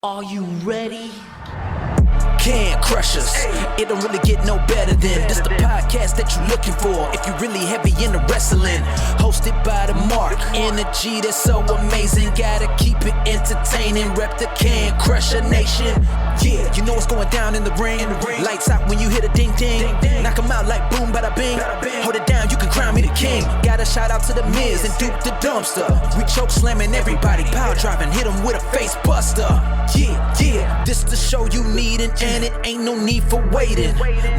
Are you ready? Can crush us. It don't really get no better than this. The podcast that you're looking for if you're really heavy into wrestling. Hosted by the Mark. Energy that's so amazing. Gotta keep it entertaining. Rep the Can Crusher Nation. Yeah, you know what's going down in the ring. Lights out when you hit a ding ding. Knock 'em out like boom bada bing. Hold it down, you can crown me the king. Got a shout out to the Miz and Duke the Dumpster. We choke slamming everybody. Power driving, hit 'em with a face buster. Yeah, this the show you need and it ain't no need for waiting.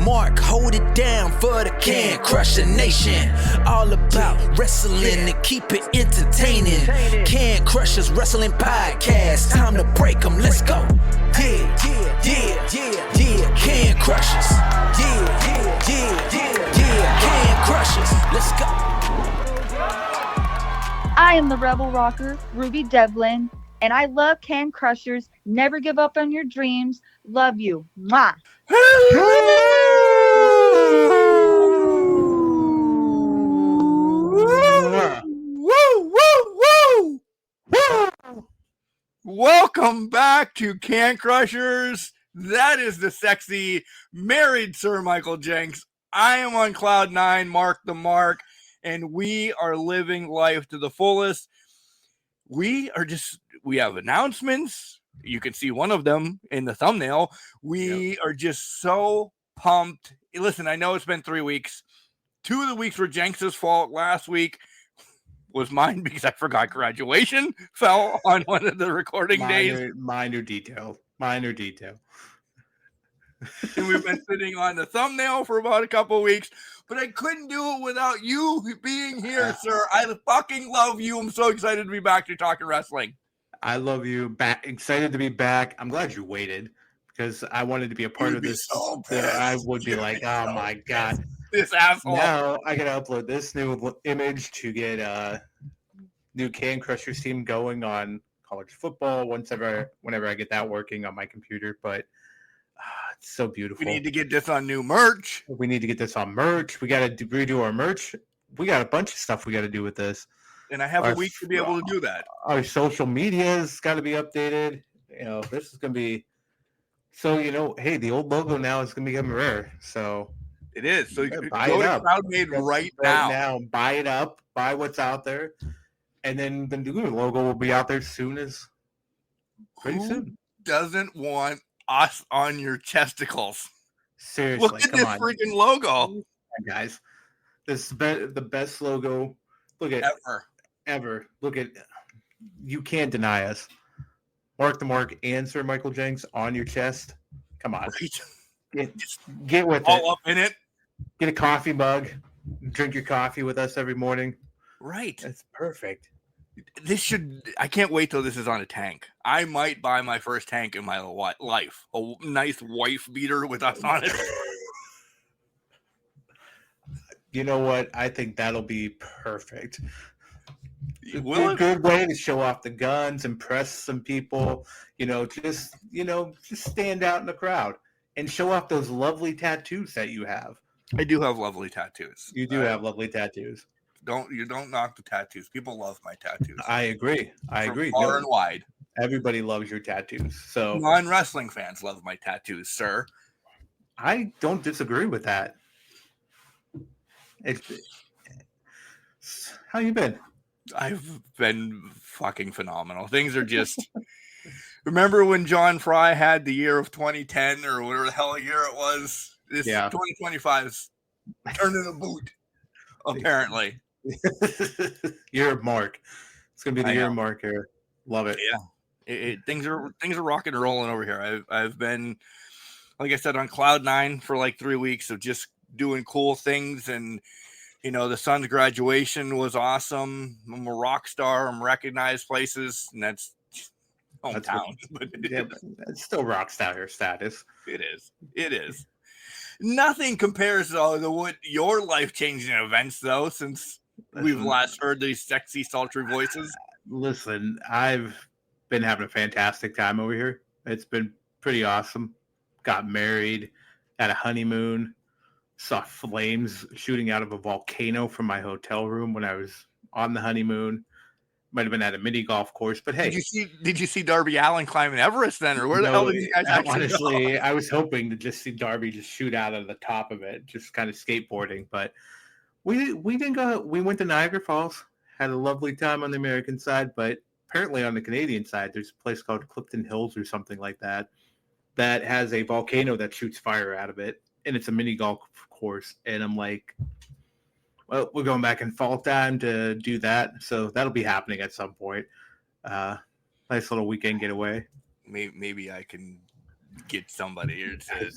Mark, hold it down for the Can Crusher Nation. All about wrestling and keep it entertaining. Can Crushers Wrestling Podcast. Time to break 'em, let's go. Yeah, Can Crushers. Yeah, Can Crushers. Let's go. I am the Rebel Rocker, Ruby Devlin, and I love Can Crushers. Never give up on your dreams. Love you. Mwah. Woo! Welcome back to Can Crushers. That is the sexy married Sir Michael Jenks. I am on cloud nine, Mark the Mark, and we are living life to the fullest. We have announcements. You can see one of them in the thumbnail. We are just so pumped. Listen, I know it's been 3 weeks. 2 of the weeks were Jenks' fault. Last week was mine because I forgot graduation fell on one of the recording days. Minor detail. And we've been sitting on the thumbnail for about a couple of weeks, but I couldn't do it without you being here, sir. I fucking love you. I'm so excited to be back to talking wrestling. I love you. Back, excited to be back. I'm glad you waited because I wanted to be a part of this. So I would be like, oh my god, this asshole. Now I gotta upload this new image to get new Can Crushers team going on college football. Whenever I get that working on my computer, but it's so beautiful. We need to get this on new merch. We need to get this on merch. We got to redo our merch. We got a bunch of stuff we got to do with this. And I have a week to be able to do that. Our social media's got to be updated. This is going to be so. Hey, the old logo now is going to become rare. So it is. So you can buy go it to up. CrowdMade right now. Buy it up. Buy what's out there, and then the new logo will be out there pretty soon. Doesn't want us on your chesticles? Seriously, look at this freaking logo, guys. This is the best logo. Look at ever. Look at, you can't deny us. Mark the Mark and Sir Michael Jenks on your chest. Come on, get with all it. Up in it. Get a coffee mug. Drink your coffee with us every morning. Right, that's perfect. I can't wait till this is on a tank. I might buy my first tank in my life. A nice wife beater with us on it. You know what? I think that'll be perfect. Good way to show off the guns, impress some people. Just stand out in the crowd and show off those lovely tattoos that you have. I do have lovely tattoos. You do have lovely tattoos. You don't knock the tattoos. People love my tattoos. I agree. Far and wide. Everybody loves your tattoos. So non-wrestling fans love my tattoos, sir. I don't disagree with that. How you been? I've been fucking phenomenal. Things are just. Remember when John Fry had the year of 2010 or whatever the hell year it was? This 2025 is turning a boot. Apparently. Year of Mark. It's gonna be the year of Mark here. Love it. Yeah. Things are rocking and rolling over here. I've been, like I said, on cloud nine for like 3 weeks of just doing cool things, and the son's graduation was awesome. I'm a rock star. I'm recognized places, and that's hometown. It's still rock star status. It is. Nothing compares to what your life-changing events, though, since we've last heard these sexy, sultry voices. Listen, I've been having a fantastic time over here. It's been pretty awesome. Got married, had a honeymoon, saw flames shooting out of a volcano from my hotel room when I was on the honeymoon. Might have been at a mini golf course, but hey. Did you see Darby Allin climbing Everest then, or where the hell did you guys actually honestly go? I was hoping to just see Darby just shoot out of the top of it, just kind of skateboarding, but we didn't go. We went to Niagara Falls, had a lovely time on the American side, but apparently on the Canadian side, there's a place called Clifton Hills or something like that has a volcano that shoots fire out of it, and it's a mini golf course. And I'm like, well, we're going back in fall time to do that, so that'll be happening at some point. Nice little weekend getaway. Maybe I can get somebody here to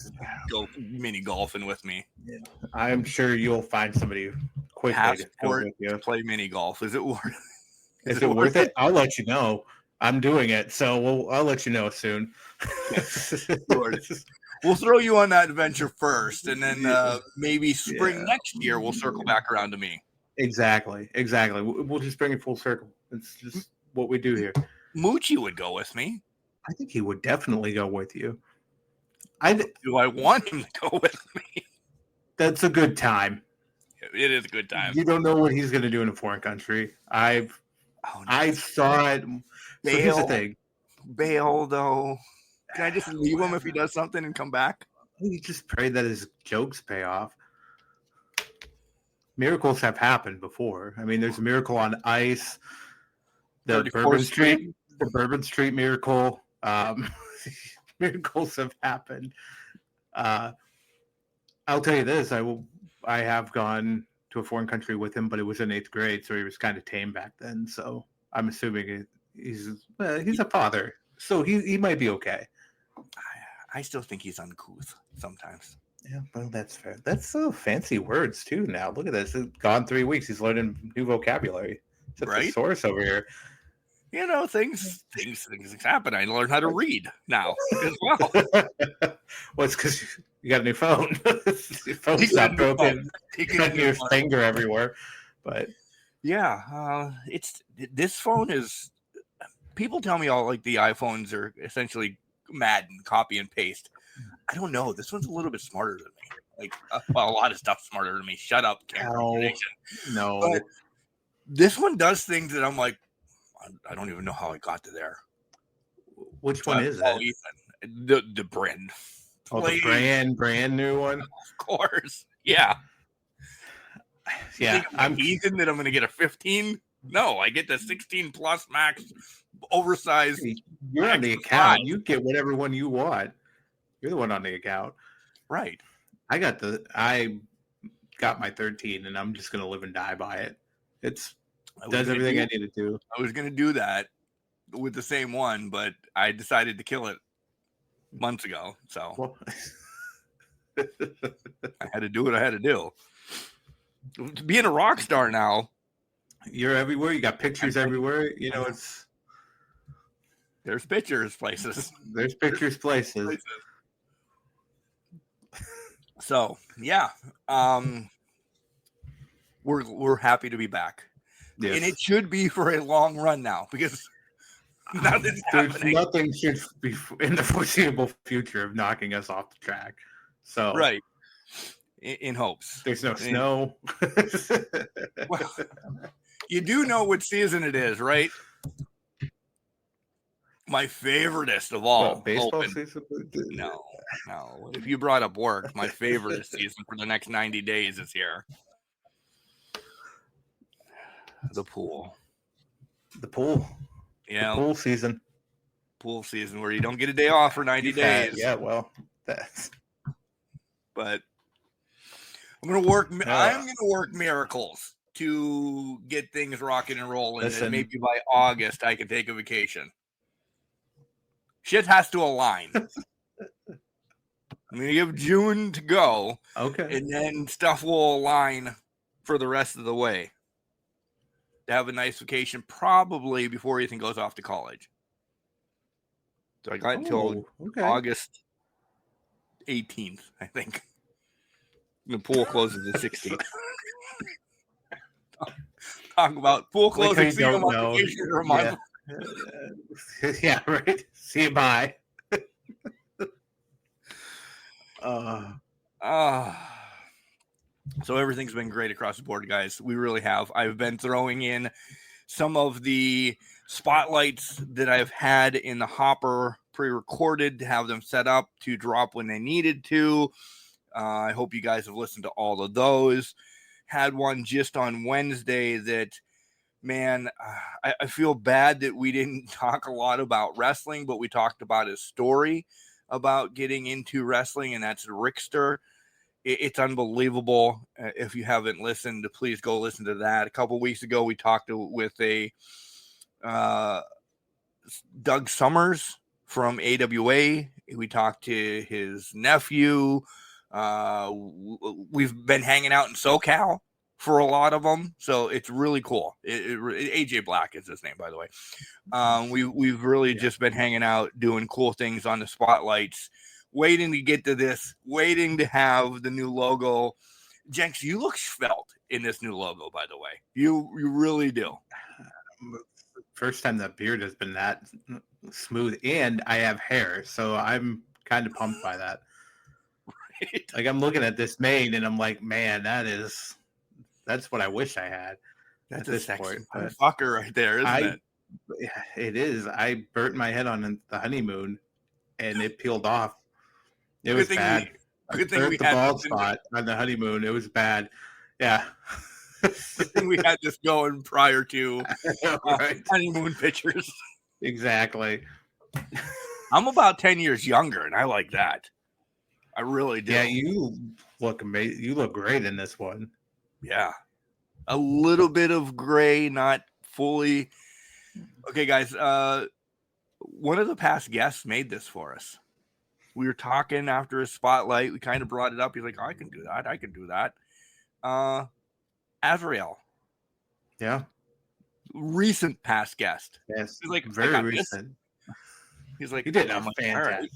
go mini golfing with me. Yeah. I'm sure you'll find somebody quickly to go with you. Play mini golf. Is it worth? Is it worth it? I'll let you know. I'm doing it, so I'll let you know soon. We'll throw you on that adventure first, and then maybe spring next year we'll circle back around to me. Exactly. We'll just bring it full circle. It's just what we do here. Moochie would go with me. I think he would definitely go with you. Do I want him to go with me? That's a good time. It is a good time. You don't know what he's going to do in a foreign country. I saw it. So here's the thing. Bail, though. Can I just leave him if he does something and come back? You just pray that his jokes pay off. Miracles have happened before. I mean, there's a miracle on ice. The Bourbon Street miracle. Miracles have happened. I'll tell you this: I have gone to a foreign country with him, but it was in 8th grade, so he was kind of tame back then. So I'm assuming he's a father, so he might be okay. I still think he's uncouth sometimes. Yeah, well, that's fair. That's so fancy words too. Now look at this. It's gone 3 weeks. He's learning new vocabulary. It's right? The source over here. You know, things happen. I learned how to read now as well. Well, it's because you got a new phone. Your phone's not broken. You got your finger everywhere. But yeah, this phone is. People tell me all like the iPhones are essentially Madden, copy and paste. I don't know. This one's a little bit smarter than me. Like, a lot of stuff smarter than me. Shut up, No. But this one does things that I'm like, I don't even know how I got to there. Which one is that? The brand. Oh, the brand new one? Of course. Yeah. Yeah. I'm Ethan that I'm going to get a 15. No, I get the 16 plus max oversized. You're on the account. You get whatever one you want. You're the one on the account. Right. I got my 13 and I'm just going to live and die by it. Does everything I need to do. I was going to do that with the same one, but I decided to kill it months ago. So I had to do what I had to do. Being a rock star now. You're everywhere. You got pictures everywhere. You know, there's pictures places. There's pictures places. So yeah. We're happy to be back. Yes. And it should be for a long run now because nothing's happening. Nothing should be in the foreseeable future of knocking us off the track. So right. In hopes. There's no snow. Well, you do know what season it is, right? My favoriteest of all. What, baseball season? No. If you brought up work, my favorite season for the next 90 days is here. The pool. Yeah. The pool season. Pool season where you don't get a day off for 90 days. Yeah, well, that's. But I'm going to work miracles to get things rocking and rolling. And maybe by August I can take a vacation. Shit has to align. I'm going to give June to go. Okay. And then stuff will align for the rest of the way. To have a nice vacation probably before Ethan goes off to college. So I got until August 18th, I think. The pool closes the 16th. Talk about pool closing. See you on vacation for a month. Yeah, right. See you, bye. So everything's been great across the board, guys. We really have. I've been throwing in some of the spotlights that I've had in the hopper pre-recorded to have them set up to drop when they needed to. I hope you guys have listened to all of those. Had one just on Wednesday that, man, I feel bad that we didn't talk a lot about wrestling, but we talked about his story about getting into wrestling, and that's Rickster. It's unbelievable. If you haven't listened, please go listen to that. A couple weeks ago, we talked with a Doug Summers from AWA. We talked to his nephew. We've been hanging out in SoCal for a lot of them, so it's really cool. AJ Black is his name, by the way. We've really just been hanging out, doing cool things on the spotlights, waiting to get to this, waiting to have the new logo. Jenks, you look svelte in this new logo, by the way. You really do. First time that beard has been that smooth, and I have hair, so I'm kind of pumped by that. Right. Like, I'm looking at this mane, and I'm like, man, that's what I wish I had. That's a sexy fucker right there, isn't it? It is. I burnt my head on the honeymoon, and it peeled off. It was bad. Good thing we had the bald spot on the honeymoon. It was bad. Yeah. Good thing we had this going prior to right. honeymoon pictures. Exactly. I'm about 10 years younger, and I like that. I really do. Yeah, you look amazing. You look great in this one. Yeah. A little bit of gray, not fully. Okay, guys. One of the past guests made this for us. We were talking after a spotlight. We kind of brought it up. He's like, oh, I can do that. I can do that. Azrael. Yeah. Recent past guest. Yes. He's like, very recent. This. He's like, he did fantastic. Right.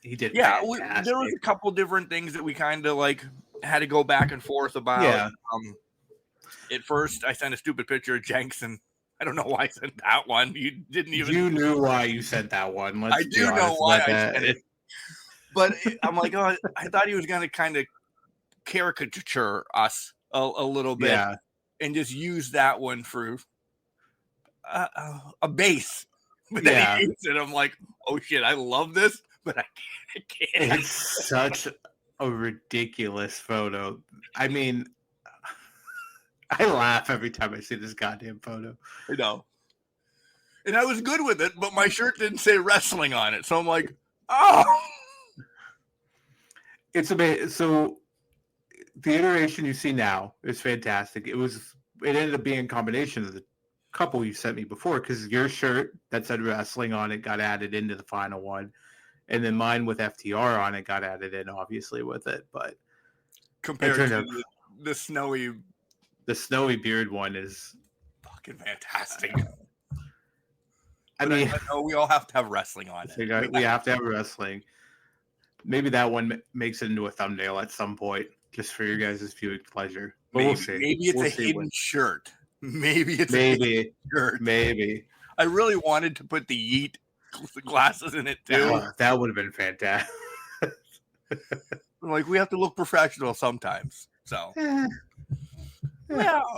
He did. Yeah. There was a couple different things that we kind of like had to go back and forth about. Yeah. At first, I sent a stupid picture of Jenks, and I don't know why I sent that one. You didn't even. You knew why you sent that one. I do know why I sent it. But I'm like, oh, I thought he was going to kind of caricature us a little bit, and just use that one for a base. But then he used it. I'm like, oh shit, I love this, but I can't. It's such a ridiculous photo. I mean, I laugh every time I see this goddamn photo. I know. And I was good with it, but my shirt didn't say wrestling on it. So I'm like, oh. It's amazing. So the iteration you see now is fantastic. It ended up being a combination of the couple you sent me before, because your shirt that said wrestling on it got added into the final one, and then mine with FTR on it got added in, obviously, with it. But compared to the snowy beard one is fucking fantastic. I mean, I know we all have to have wrestling on it. We have to have wrestling. Maybe that one makes it into a thumbnail at some point, just for your guys' viewing pleasure. But we'll see. Maybe it's a hidden shirt. Maybe it's a hidden shirt. Maybe. I really wanted to put the Yeet glasses in it too. That would have been fantastic. Like, we have to look professional sometimes. So yeah,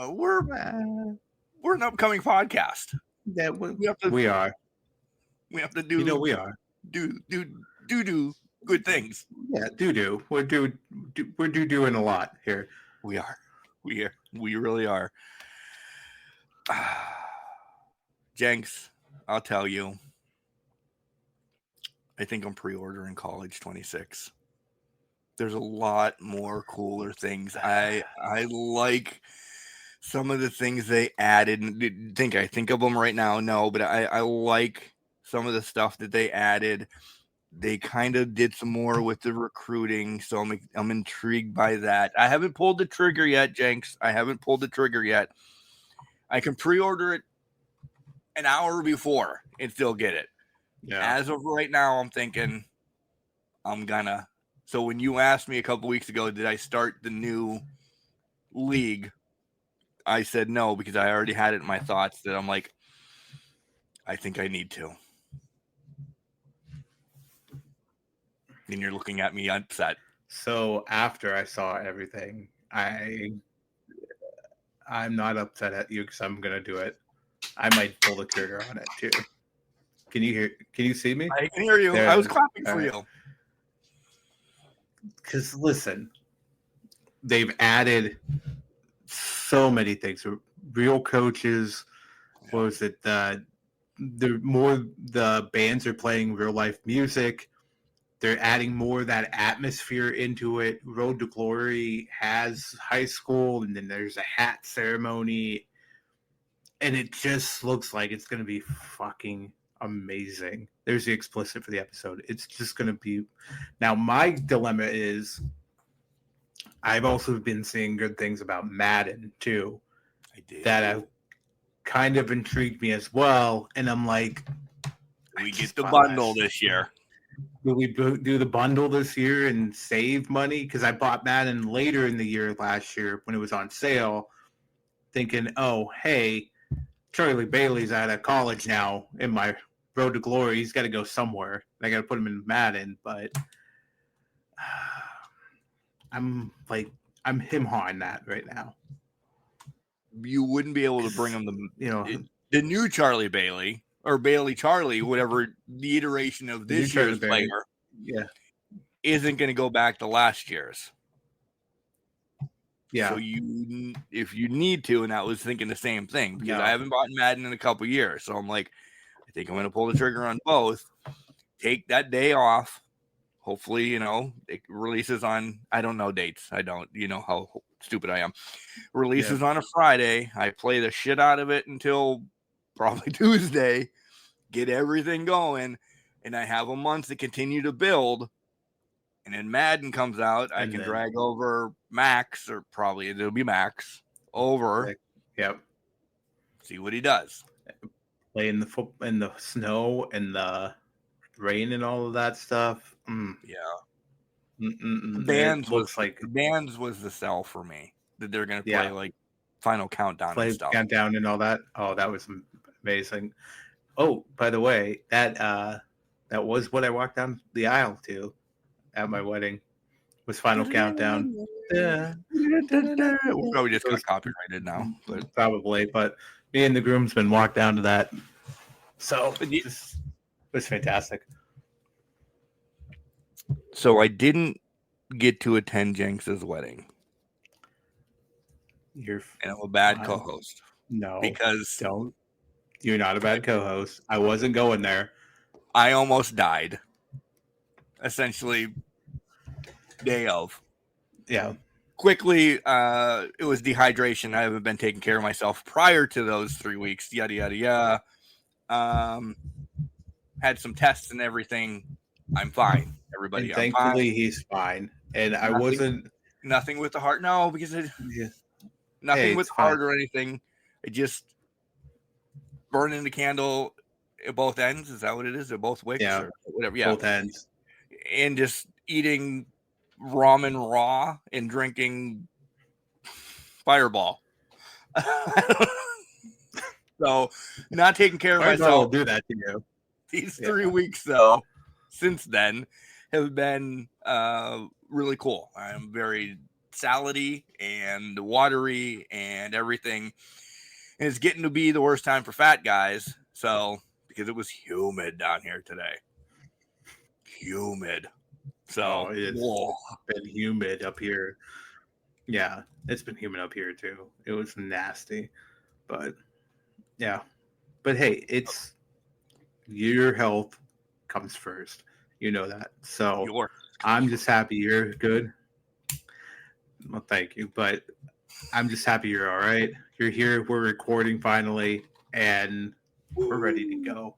we're an upcoming podcast. Yeah, we are. We have to do. We are. Do good things. Yeah, We're doing a lot here. We are. We really are. Jenks, I'll tell you. I think I'm pre-ordering College 26. There's a lot more cooler things. I like some of the things they added. I think of them right now? No, but I like some of the stuff that they added. They kind of did some more with the recruiting, so I'm intrigued by that. I haven't pulled the trigger yet, Jenks. I can pre-order it an hour before and still get it. Yeah. As of right now, I'm thinking I'm gonna. So when you asked me a couple weeks ago, did I start the new league? I said no, because I already had it in my thoughts that I'm like, I think I need to. And you're looking at me upset. So after I saw everything, I'm not upset at you because I'm gonna do it. I might pull the trigger on it too. Can you hear? Can you see me? I can hear you. There I it was is. clapping All for right. you. Because listen, they've added so many things. Real coaches. What was it? The bands are playing real life music. They're adding more of that atmosphere into it. Road to Glory has high school, and then there's a hat ceremony, and it just looks like it's going to be fucking amazing. There's the explicit for the episode. It's just going to be. Now, my dilemma is I've also been seeing good things about Madden too. I did. That have kind of intrigued me as well, and I'm like, we get the bundle this year. Will we do the bundle this year and save money? Because I bought Madden later in the year last year when it was on sale, thinking, oh, hey, Charlie Bailey's out of college now in my Road to Glory. He's got to go somewhere. I got to put him in Madden, but I'm him hawing that right now. You wouldn't be able to bring him the new Charlie Bailey or Bailey Charlie, whatever the iteration of this year's player, isn't going to go back to last year's. Yeah. So if you need to, and I was thinking the same thing because I haven't bought Madden in a couple years, so I'm like, I think I'm going to pull the trigger on both. Take that day off. Hopefully, it releases on. I don't know dates. I don't. You know how stupid I am. Releases on a Friday. I play the shit out of it until probably Tuesday. Get everything going, and I have a month to continue to build. And then Madden comes out, I can drag over Max, or probably it'll be Max, over. Yep. See what he does. Play in the snow and the rain and all of that stuff. Yeah. Bands was the sell for me. That they're going to play like Final Countdown and stuff. Countdown and all that. Oh, that was amazing. Oh, by the way, that was what I walked down the aisle to at my wedding. Was Final Countdown. Yeah. We'll probably just got copyrighted now, but probably. But me and the groomsmen walked down to that, so it was fantastic. So I didn't get to attend Jenks's wedding. And I'm a bad co-host. No, because you're not a bad co-host. I wasn't going there. I almost died. Essentially, day of. Yeah. Quickly, it was dehydration. I haven't been taking care of myself prior to those 3 weeks. Yada, yada, yada. Had some tests and everything. I'm fine. Everybody, and thankfully, he's fine. And I wasn't... Nothing with the heart. No, because nothing with heart or anything. It just burning the candle at both ends. Is that what it is? At both wicks or whatever? Yeah. Both ends. And just eating ramen raw and drinking Fireball. So not taking care of myself. I'll do that to you. These 3 weeks, though, since then, have been really cool. I'm very salady and watery and everything. And it's getting to be the worst time for fat guys. So, because it was humid down here today. Humid. So, it's been humid up here. Yeah, it's been humid up here, too. It was nasty. But, yeah. But, hey, it's your health comes first. You know that. So, I'm just happy you're good. Well, thank you. But I'm just happy you're all right. You're here. We're recording finally. And we're ready to go.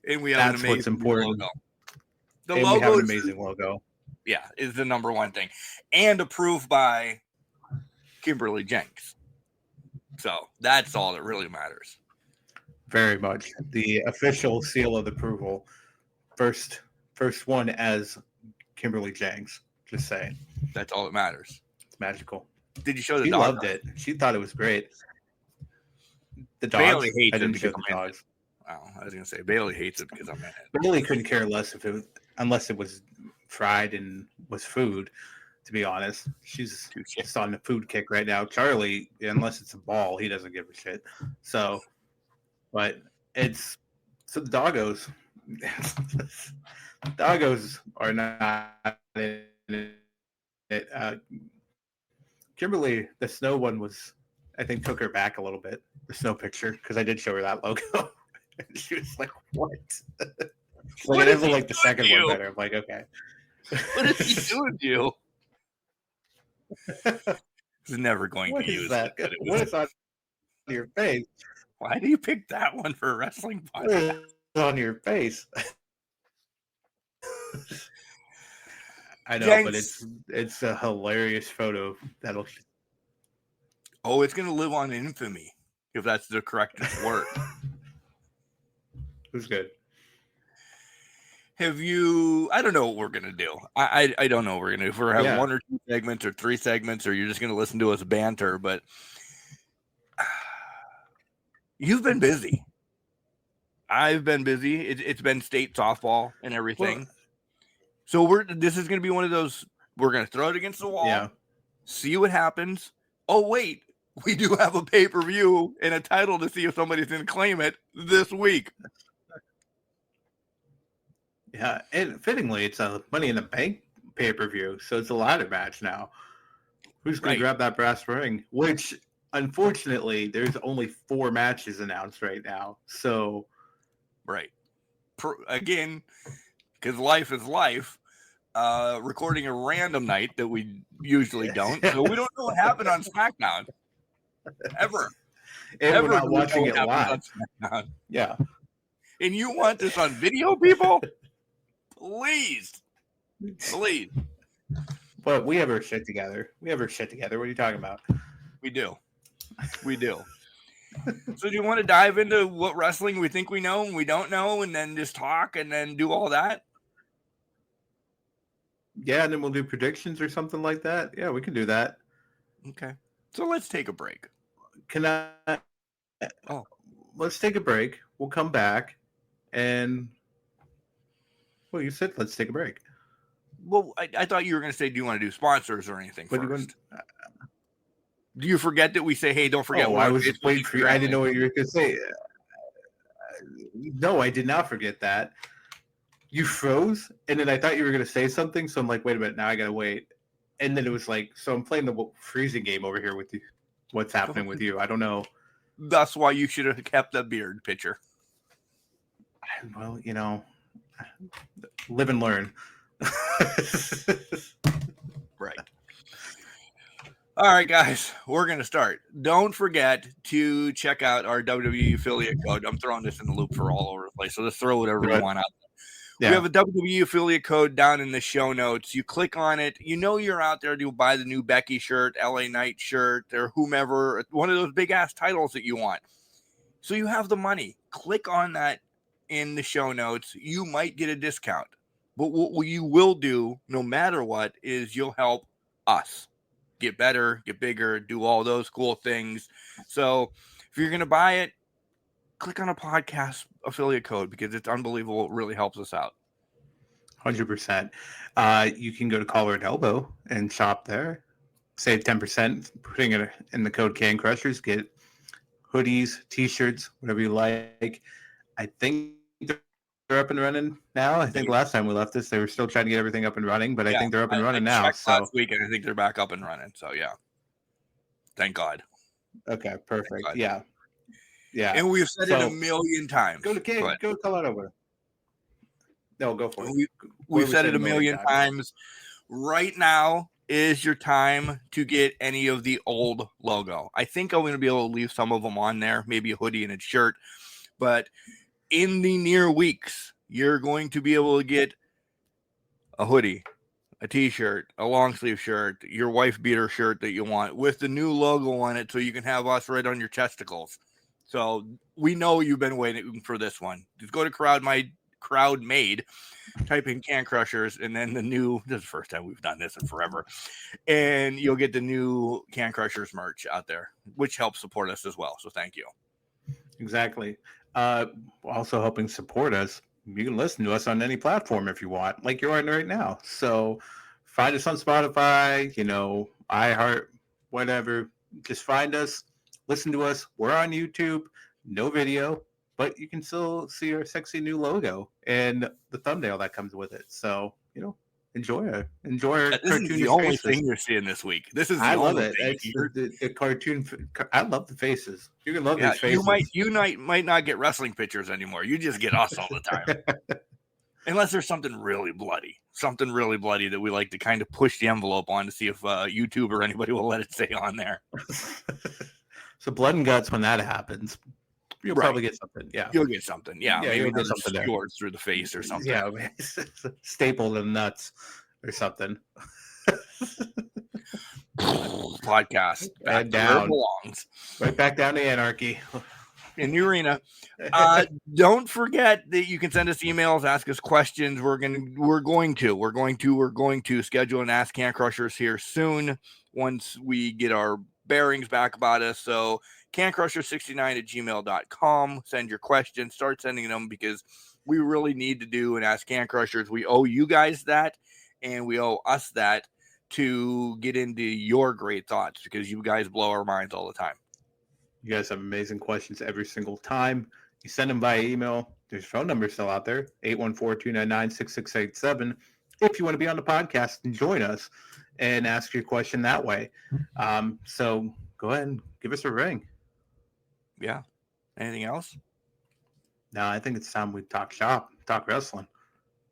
And we have That's what's important. Logo. The logo, we have an amazing logo. Yeah, is the number one thing. And approved by Kimberly Jenks. So that's all that really matters. Very much. The official seal of approval. First one as Kimberly Jenks. Just saying. That's all that matters. It's magical. Did you show the dog? She loved it. She thought it was great. The dogs. Bailey hates I didn't it show because the dogs. Oh, I was gonna say Bailey hates it because I'm mad. Bailey couldn't care less unless it was fried and was food. To be honest, she's just on the food kick right now. Charlie, unless it's a ball, he doesn't give a shit. So, But it's so the doggos. Doggos are not in it. Kimberly, the snow one was, I think, took her back a little bit. The snow picture, because I did show her that logo. And she was like, "What?" Like, I like the second one better. I'm like, okay. What is he doing to you? He's never going to use that? it. What is on your face? Why do you pick that one for a wrestling podcast? What is on your face? I know, Jenks. but it's a hilarious photo that'll. Oh, it's gonna live on infamy, if that's the correct word. Who's good? Have you? I don't know what we're gonna do. I don't know what we're gonna do. If we're having 1 or 2 segments or 3 segments, or you're just gonna listen to us banter. But you've been busy. I've been busy. It's been state softball and everything. Well, so this is gonna be one of those. We're gonna throw it against the wall. See what happens. Oh wait, we do have a pay-per-view and a title to see if somebody's gonna claim it this week. Yeah, and fittingly, it's a Money in the Bank pay-per-view, so it's a ladder match now. Who's going to grab that brass ring? Which, unfortunately, there's only 4 matches announced right now. So, again, because life is life. Recording a random night that we usually don't, so we don't know what happened on SmackDown ever. And we're not watching it live. Yeah, and you want this on video, people? Please. But we have our shit together. What are you talking about? We do. So do you want to dive into what wrestling we think we know and we don't know, and then just talk and then do all that? Yeah, and then we'll do predictions or something like that. Yeah, we can do that. Okay. So let's take a break. Let's take a break. We'll come back and... Well, you said let's take a break. Well, I thought you were going to say, do you want to do sponsors or anything first? Do you forget that we say, hey, don't forget? I was just waiting for you. I didn't know what you were going to say. No, I did not forget that. You froze, and then I thought you were going to say something, so I'm like, wait a minute, now I got to wait. And then it was like, so I'm playing the freezing game over here with you. What's happening with you? I don't know. That's why you should have kept the beard picture. Well, live and learn. Right. All right, guys, we're going to start. Don't forget to check out our WWE affiliate code. I'm throwing this in the loop for all over the place, so just throw whatever you want out there. Yeah. We have a WWE affiliate code down in the show notes. You click on it. You're out there to buy the new Becky shirt, LA Knight shirt, or whomever, one of those big-ass titles that you want. So you have the money. Click on that in the show notes. You might get a discount. But what you will do, no matter what, is you'll help us get better, get bigger, do all those cool things. So if you're going to buy it, click on a podcast affiliate code because it's unbelievable. It really helps us out. 100%. You can go to Collar and Elbow and shop there. Save 10%, putting it in the code Can Crushers. Get hoodies, T-shirts, whatever you like. I think they're up and running now. I think last time we left this, they were still trying to get everything up and running, but I think they're up and running now. So last week, and I think they're back up and running. So yeah, thank God. Okay, perfect. God. Yeah. And we've said it a million times. Go to Colorado. No, go for it. We've said it a million times. Right now is your time to get any of the old logo. I think I'm going to be able to leave some of them on there, maybe a hoodie and a shirt, but in the near weeks, you're going to be able to get a hoodie, a T-shirt, a long sleeve shirt, your wife beater shirt that you want with the new logo on it so you can have us right on your chesticles. So we know you've been waiting for this one. Just go to Crowd Made, type in Can Crushers, and then this is the first time we've done this in forever, and you'll get the new Can Crushers merch out there, which helps support us as well. So thank you. Exactly. Also helping support us. You can listen to us on any platform if you want, like you're on right now. So find us on Spotify, iHeart, whatever. Just find us, listen to us. We're on YouTube, no video, but you can still see our sexy new logo and the thumbnail that comes with it. So, enjoy our This is the cartoonish only faces. thing you're seeing this week. This is I the love only it. thing. It's the cartoon. I love the faces. You're gonna love these faces. You might not get wrestling pictures anymore. You just get us all the time. Unless there's something really bloody that we like to kind of push the envelope on to see if YouTube or anybody will let it stay on there. So blood and guts, when that happens, you'll probably get something. Yeah, you'll get something. Yeah, maybe you'll get something there. Yours through the face or something. Yeah, stapled in nuts or something. Podcast back down. Where it belongs. Right back down to anarchy. In the arena. Don't forget that you can send us emails, ask us questions. We're going to schedule an Ask Can Crushers here soon once we get our bearings back about us. So cancrusher69@gmail.com. Send your questions, start sending them, because we really need to do an Ask Can Crushers. We owe you guys that, and we owe us that to get into your great thoughts, because you guys blow our minds all the time. You guys have amazing questions every single time. You send them via email. There's phone numbers still out there, 814-299-6687. If you want to be on the podcast and join us and ask your question that way. So go ahead and give us a ring. Yeah. Anything else? No, I think it's time we talk wrestling.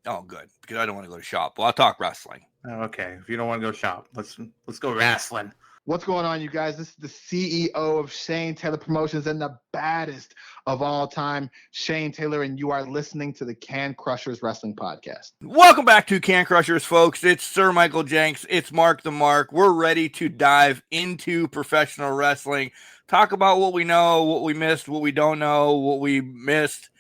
Oh, good. Because I don't want to go to shop. Well, I'll talk wrestling. Okay. If you don't want to go shop, let's go wrestling. What's going on, you guys? This is the CEO of Shane Taylor Promotions and the baddest of all time, Shane Taylor, and you are listening to the Can Crushers Wrestling Podcast. Welcome back to Can Crushers, folks. It's Sir Michael Jenks. It's Mark the Mark. We're ready to dive into professional wrestling, talk about what we know, what we missed, what we don't know, what we missed,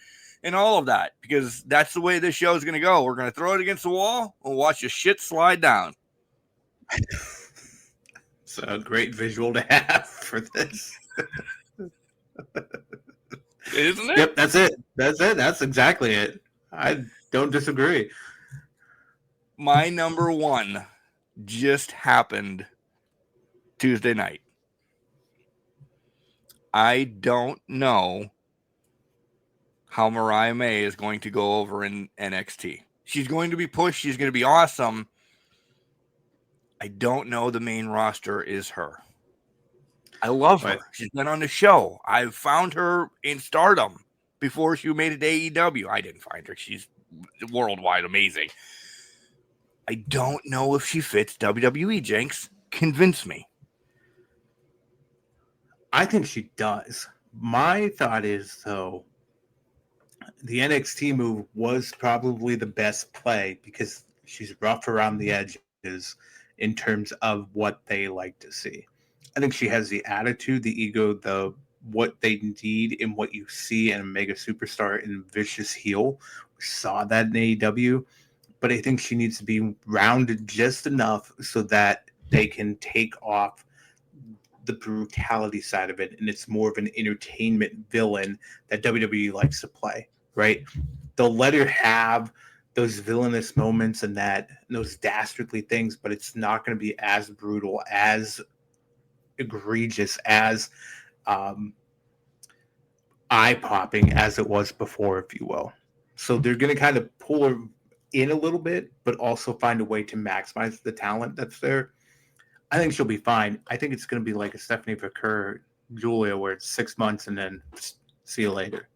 and all of that, because that's the way this show is going to go. We're going to throw it against the wall and watch the shit slide down. It's a great visual to have for this. Isn't it? Yep, that's it. That's exactly it. I don't disagree. My number one just happened Tuesday night. I don't know how Mariah May is going to go over in NXT. She's going to be pushed. She's going to be awesome. I don't know the main roster is her. I love her. She's been on the show. I've found her in Stardom before she made it to AEW. I didn't find her. She's worldwide amazing. I don't know if she fits WWE, Jenks. Convince me. I think she does. My thought is, though, the NXT move was probably the best play because she's rough around the edges in terms of what they like to see. I think she has the attitude, the ego, what they need and what you see in a mega superstar and vicious heel. We saw that in AEW, but I think she needs to be rounded just enough so that they can take off the brutality side of it, and it's more of an entertainment villain that WWE likes to play, right? They'll let her have those villainous moments and those dastardly things, but it's not going to be as brutal, as egregious, as eye-popping as it was before, if you will. So they're going to kind of pull her in a little bit, but also find a way to maximize the talent that's there. I think she'll be fine. I think it's going to be like a Stephanie Vaquer, Julia, where it's 6 months and then see you later.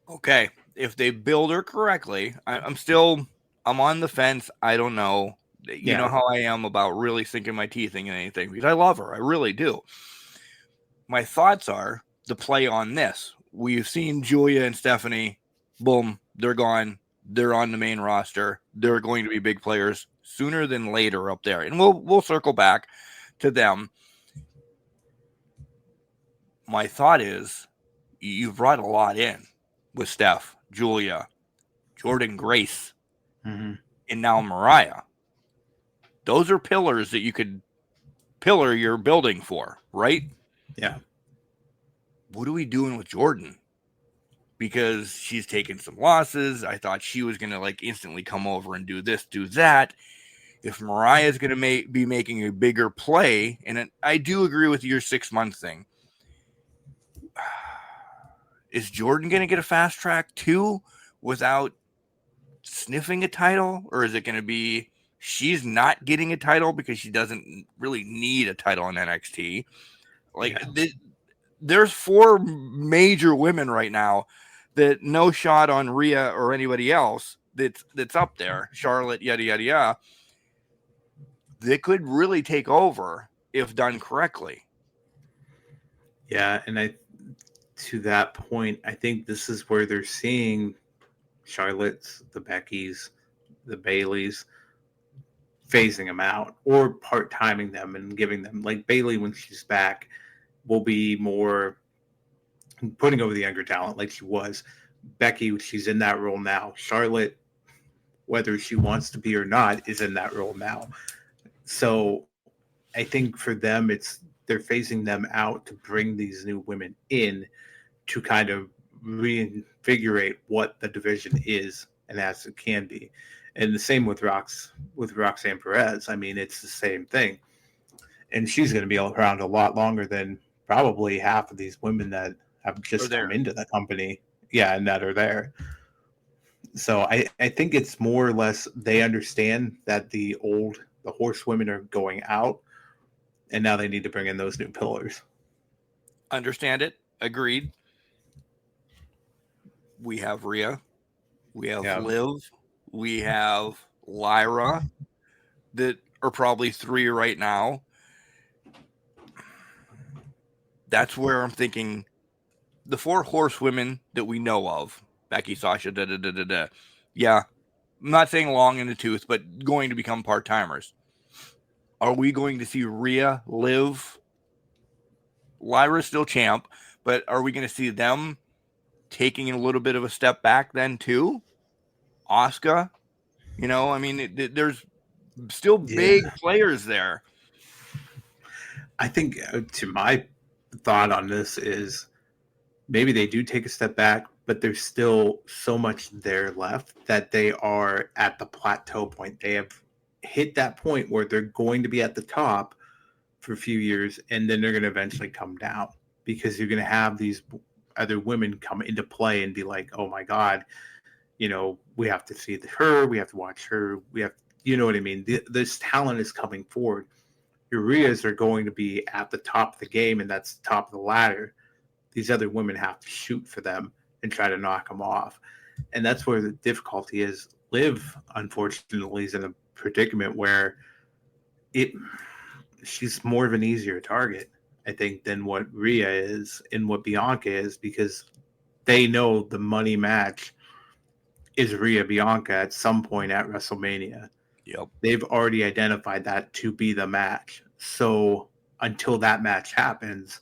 Okay. If they build her correctly, I'm on the fence. I don't know. You know how I am about really sinking my teeth in anything because I love her. I really do. My thoughts are the play on this. We've seen Julia and Stephanie. Boom. They're gone. They're on the main roster. They're going to be big players sooner than later up there. And we'll circle back to them. My thought is you've brought a lot in with Steph, Julia, Jordan Grace, and now Mariah. Those are pillars that you could pillar your building for, right? Yeah. What are we doing with Jordan? Because she's taken some losses. I thought she was going to instantly come over and do this, do that. If Mariah is going to be making a bigger play, and I do agree with your 6 month thing. is Jordan going to get a fast track too without sniffing a title? Or is it going to be she's not getting a title because she doesn't really need a title in NXT? Like, there's 4 major women right now that no shot on Rhea or anybody else that's up there. Charlotte, yada, yada, yada. They could really take over if done correctly. Yeah, and to that point, I think this is where they're seeing Charlotte's, the Becky's, the Bailey's, phasing them out or part-timing them and giving them, like Bailey when she's back, will be more putting over the younger talent like she was. Becky, she's in that role now. Charlotte, whether she wants to be or not, is in that role now. So I think for them, they're phasing them out to bring these new women in to kind of reinvigorate what the division is and as it can be. And the same with Roxanne Perez. I mean, it's the same thing. And she's going to be around a lot longer than probably half of these women that have just come into the company. Yeah, and that are there. So I think it's more or less they understand that the horsewomen are going out, and now they need to bring in those new pillars. Understand it. Agreed. We have Rhea. We have Liv. We have Lyra that are probably 3 right now. That's where I'm thinking the 4 horsewomen that we know of, Becky, Sasha, yeah, I'm not saying long in the tooth, but going to become part-timers. Are we going to see Rhea, Liv, Lyra's still champ, but are we going to see them taking a little bit of a step back then too? Asuka, I mean, there's still big players there. I think to my thought on this is maybe they do take a step back, but there's still so much there left that they are at the plateau point. They have hit that point where they're going to be at the top for a few years, and then they're going to eventually come down because you're going to have these other women come into play and be like, oh my God, we have to see her, we have to watch her, you know what I mean? This talent is coming forward. Your Rheas are going to be at the top of the game, and that's the top of the ladder. These other women have to shoot for them and try to knock them off. And that's where the difficulty is. Liv, unfortunately, is in a predicament where she's more of an easier target, I think, than what Rhea is and what Bianca is, because they know the money match is Rhea Bianca at some point at WrestleMania. Yep. They've already identified that to be the match. So until that match happens,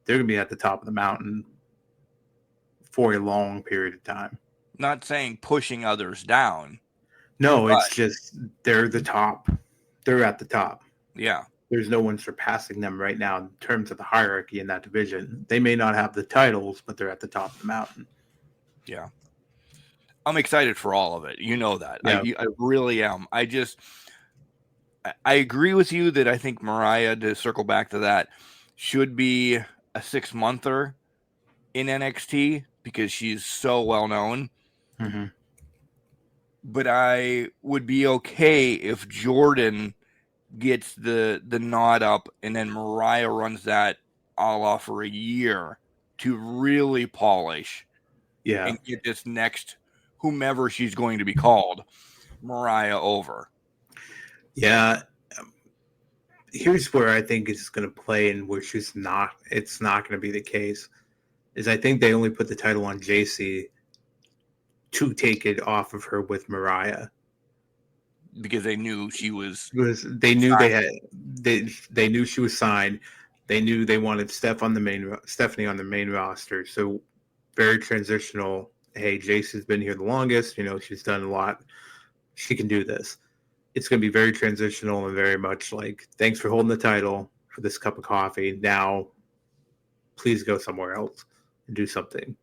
they're going to be at the top of the mountain for a long period of time. Not saying pushing others down. No, it's just they're the top. They're at the top. Yeah. There's no one surpassing them right now in terms of the hierarchy in that division. They may not have the titles, but they're at the top of the mountain. Yeah. I'm excited for all of it. You know that. Yeah. I really am. I agree with you that I think Mariah, to circle back to that, should be a 6-monther in NXT because she's so well known. Mm-hmm. But I would be okay if Jordan gets the nod up and then Mariah runs that a la for a year to really polish and get this next whomever she's going to be called Mariah over. Yeah. Here's where I think it's going to play and where it's not going to be the case is I think they only put the title on JC to take it off of her with Mariah. Because they knew she was. They knew they knew she was signed. They knew they wanted Stephanie on the main roster. So very transitional. Hey, Jason's been here the longest. She's done a lot. She can do this. It's going to be very transitional and very much like, thanks for holding the title for this cup of coffee. Now, please go somewhere else and do something.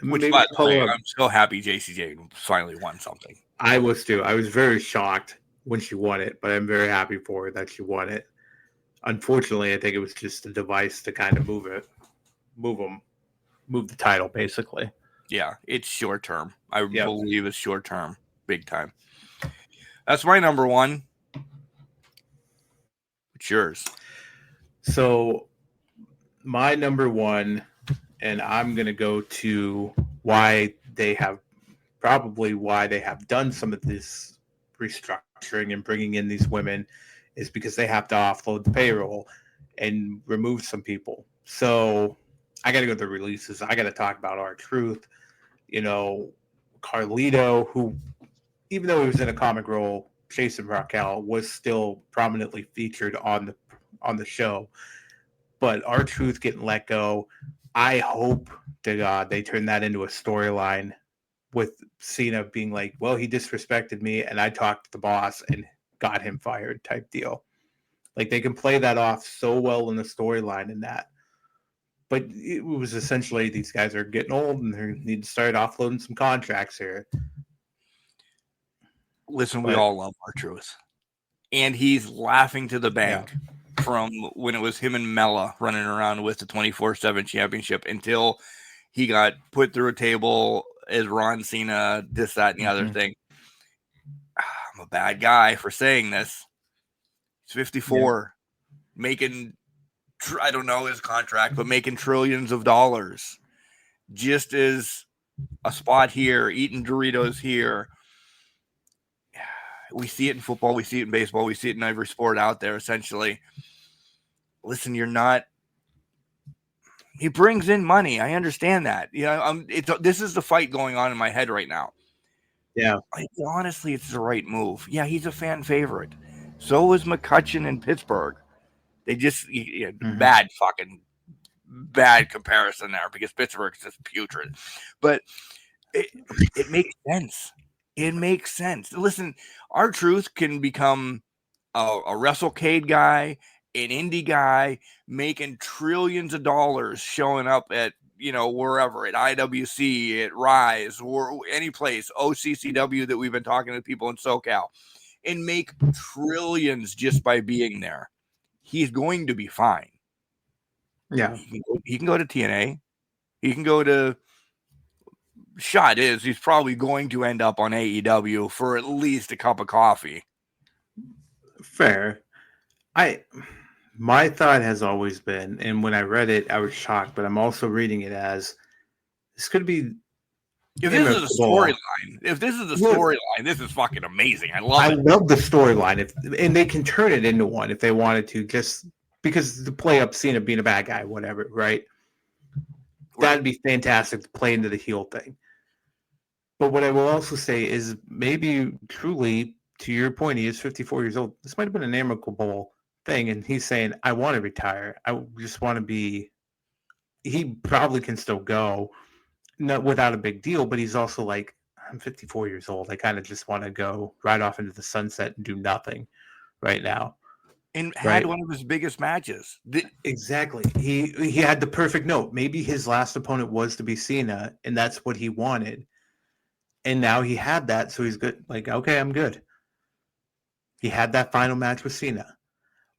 Which, by the way, I'm so happy JCJ finally won something. I was too. I was very shocked when she won it, but I'm very happy for her that she won it. Unfortunately, I think it was just a device to kind of move them move the title, basically. Yeah, it's short term. I believe it's short term, big time. That's my number one. It's yours. So my number one, and I'm going to go to why they have done some of this restructuring and bringing in these women, is because they have to offload the payroll and remove some people. So I got to go to the releases. I got to talk about R-Truth. Carlito, who, even though he was in a comic role, Jason Raquel was still prominently featured on the show. But R-Truth getting let go, I hope to God they turn that into a storyline with Cena being like, well, he disrespected me and I talked to the boss and got him fired type deal. Like, they can play that off so well in the storyline in that. But it was essentially, these guys are getting old and they need to start offloading some contracts here. Listen, we all love R-Truth. And he's laughing to the bank from when it was him and Mella running around with the 24/7 championship until he got put through a table as Ron Cena, this, that, and the other thing. I'm a bad guy for saying this. He's 54, making, I don't know his contract, but making trillions of dollars. Just as a spot here, eating Doritos here. We see it in football, we see it in baseball, we see it in every sport out there, essentially. Listen, you're not. He brings in money. I understand that. This is the fight going on in my head right now. Yeah. Honestly, it's the right move. Yeah, he's a fan favorite. So is McCutcheon in Pittsburgh. They just bad comparison there because Pittsburgh is just putrid. But it makes sense. It makes sense. Listen, R-Truth can become a WrestleCade guy, an indie guy, making trillions of dollars, showing up at, wherever, at IWC, at Rise, or any place, OCCW that we've been talking to people in SoCal, and make trillions just by being there. He's going to be fine. Yeah. He can go to TNA. He can go to... Shot is he's probably going to end up on AEW for at least a cup of coffee. Fair. My thought has always been, and when I read it, I was shocked, but I'm also reading it as this could be. If this is a storyline, this is fucking amazing. I love the storyline, and they can turn it into one if they wanted to, just because to play up Cena being a bad guy, whatever, right? That'd be fantastic to play into the heel thing. But what I will also say is maybe truly, to your point, he is 54 years old. This might have been an amicable thing, and he's saying, I want to retire. I just want to be... He probably can still go, not without a big deal, but he's also like, I'm 54 years old. I kind of just want to go right off into the sunset and do nothing right now. And had one of his biggest matches. Exactly. He had the perfect note. Maybe his last opponent was to be Cena, and that's what he wanted. And now he had that, so he's good. Like, okay, I'm good. He had that final match with Cena.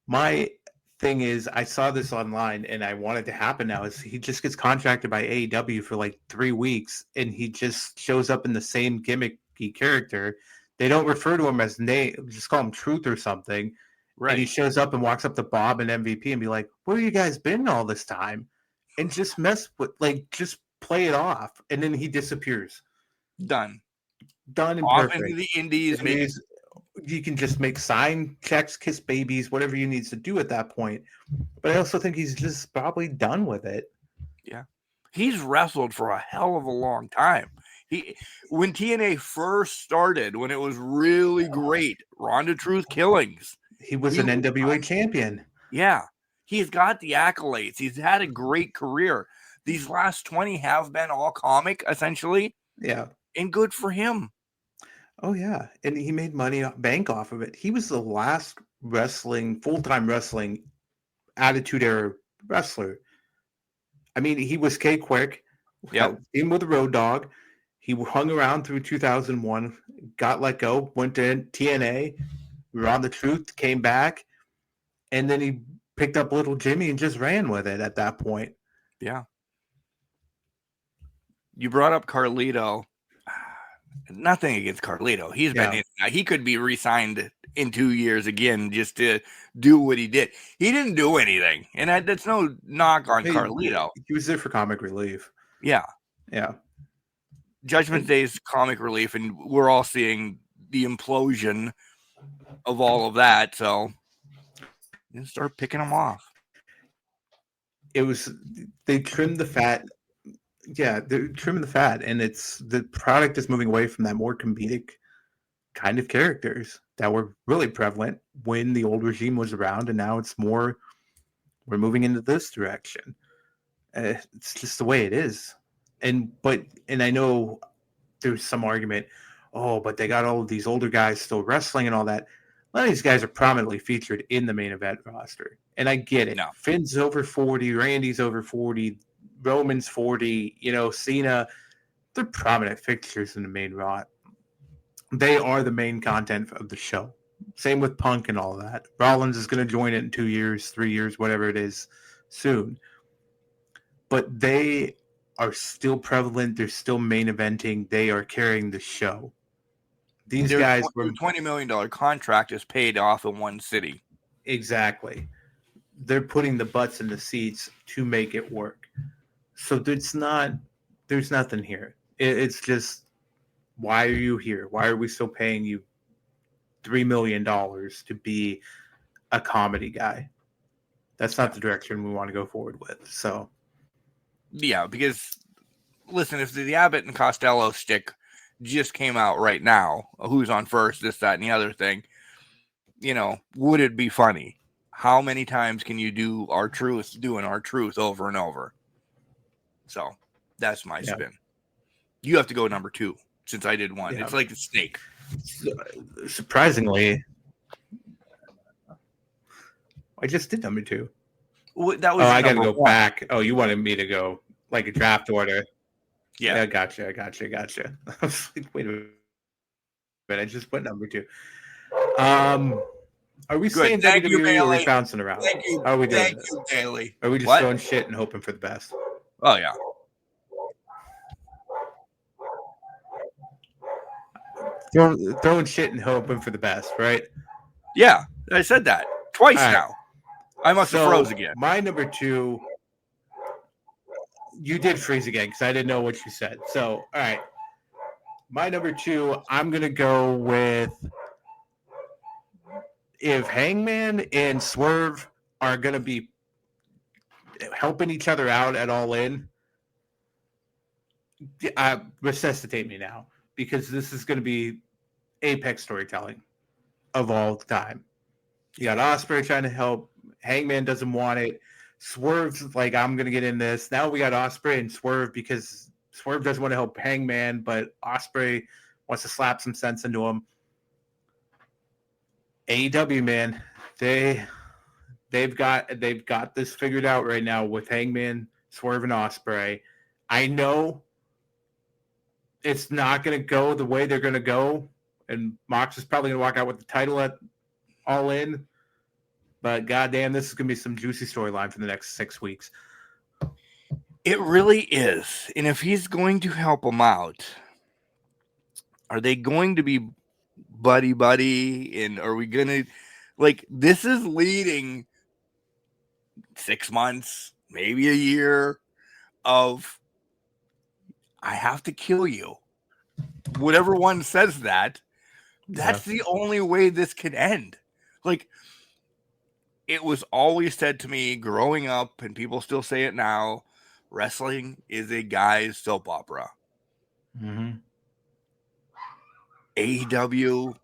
My thing is, I saw this online, and I want it to happen now, is he just gets contracted by AEW for like 3 weeks, and he just shows up in the same gimmicky character. They don't refer to him as name, just call him Truth or something. Right. And he shows up and walks up to Bob and MVP and be like, where have you guys been all this time? And just just play it off. And then he disappears. Done and off perfect. Into the indies. You can just make sign checks, kiss babies, whatever he needs to do at that point. But I also think he's just probably done with it. Yeah. He's wrestled for a hell of a long time. When TNA first started, when it was really great, Ronda Truth Killings, he was an NWA champion. Yeah. He's got the accolades. He's had a great career. These last 20 have been all comic, essentially. Yeah. And good for him. Oh, yeah. And he made bank off of it. He was the last full-time wrestling Attitude Era wrestler. I mean, he was K-Quick. Yeah. In with the Road Dogg. He hung around through 2001, got let go, went to TNA, Ron the Truth, came back, and then he picked up Little Jimmy and just ran with it at that point. Yeah. You brought up Carlito. Nothing against Carlito. He's been he could be re-signed in 2 years again just to do what he did. He didn't do anything, and that's no knock on Carlito. He was there for comic relief. Yeah. Judgment Day's comic relief, and we're all seeing the implosion of all of that. So you start picking them off. They trimmed the fat. Yeah, they're trimming the fat, and the product is moving away from that more comedic kind of characters that were really prevalent when the old regime was around, and now it's more we're moving into this direction. It's just the way it is. And I know there's some argument, but they got all of these older guys still wrestling and all that. A lot of these guys are prominently featured in the main event roster, and I get it. No. Finn's over 40, Randy's over 40, Roman's 40, Cena. They're prominent fixtures in the main Raw. They are the main content of the show. Same with Punk and all that. Rollins is going to join it in 2 years, 3 years, whatever it is, soon. But they are still prevalent. They're still main eventing. They are carrying the show. These guys were $20 million contract is paid off in one city. Exactly. They're putting the butts in the seats to make it work. So there's nothing here. It's just, why are you here? Why are we still paying you $3 million to be a comedy guy? That's not the direction we want to go forward with. So, yeah, because listen, if the Abbott and Costello stick just came out right now, who's on first, this, that, and the other thing, would it be funny? How many times can you do R-Truth doing R-Truth over and over? So that's my spin. You have to go number 2 since I did one. Yeah. It's like a snake. Surprisingly, I just did number 2. Well, that was I got to go back. Oh, you wanted me to go like a draft order. Yeah, I gotcha. I was like, wait a minute. I just put number 2. Are we staying WWE or are we bouncing around? Thank you. How are we doing Thank this? you, Bailey. Are we just throwing shit and hoping for the best? Oh, yeah. Throwing shit and hoping for the best, right? Yeah, I said that twice now. I must have froze again. My number 2, you did freeze again because I didn't know what you said. So, all right. My number 2, I'm going to go with if Hangman and Swerve are going to be helping each other out at All In, resuscitate me now, because this is going to be apex storytelling of all time. You got Ospreay trying to help. Hangman doesn't want it. Swerve's like, I'm going to get in this. Now we got Ospreay and Swerve because Swerve doesn't want to help Hangman, but Ospreay wants to slap some sense into him. AEW, man, they've got this figured out right now with Hangman, Swerve, and Ospreay. I know it's not going to go the way they're going to go, and Mox is probably going to walk out with the title at All In. But goddamn, this is going to be some juicy storyline for the next 6 weeks. It really is. And if he's going to help them out, are they going to be buddy? And are we going to, this is leading 6 months, maybe a year of, I have to kill you. Whatever one says that's the only way this can end. It was always said to me growing up, and people still say it now, wrestling is a guy's soap opera. Mm-hmm. AEW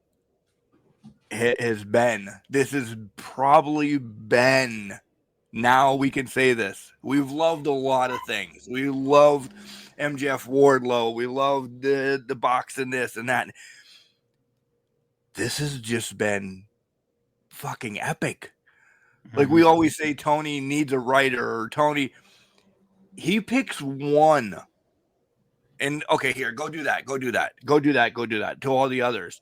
has been. This has probably been. Now we can say this. We've loved a lot of things. We loved MJF Wardlow. We loved the box and this and that. This has just been fucking epic. Like we always say, Tony needs a writer, or Tony, he picks one. And okay, here, go do that. To all the others.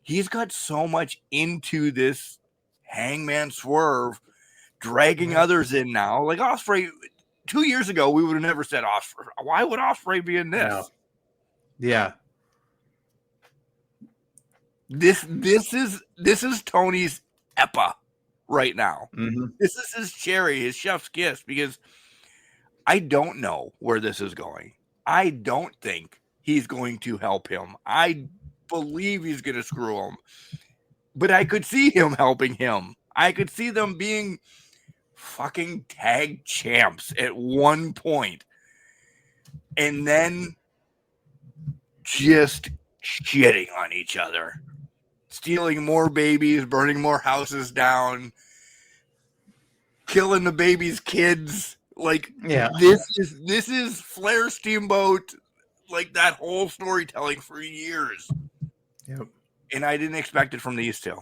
He's got so much into this Hangman Swerve, dragging others in now. Like Ospreay, 2 years ago, we would have never said Ospreay. Why would Ospreay be in this? No. Yeah. This is Tony's EPA right now. Mm-hmm. This is his cherry, his chef's kiss, because I don't know where this is going. I don't think he's going to help him. I believe he's going to screw him. But I could see him helping him. I could see them being fucking tag champs at one point. And then just shitting on each other. Stealing more babies, burning more houses down, killing the babies' kids. Like, Yeah. This is Flair Steamboat, like that whole storytelling for years. Yep. And I didn't expect it from these two.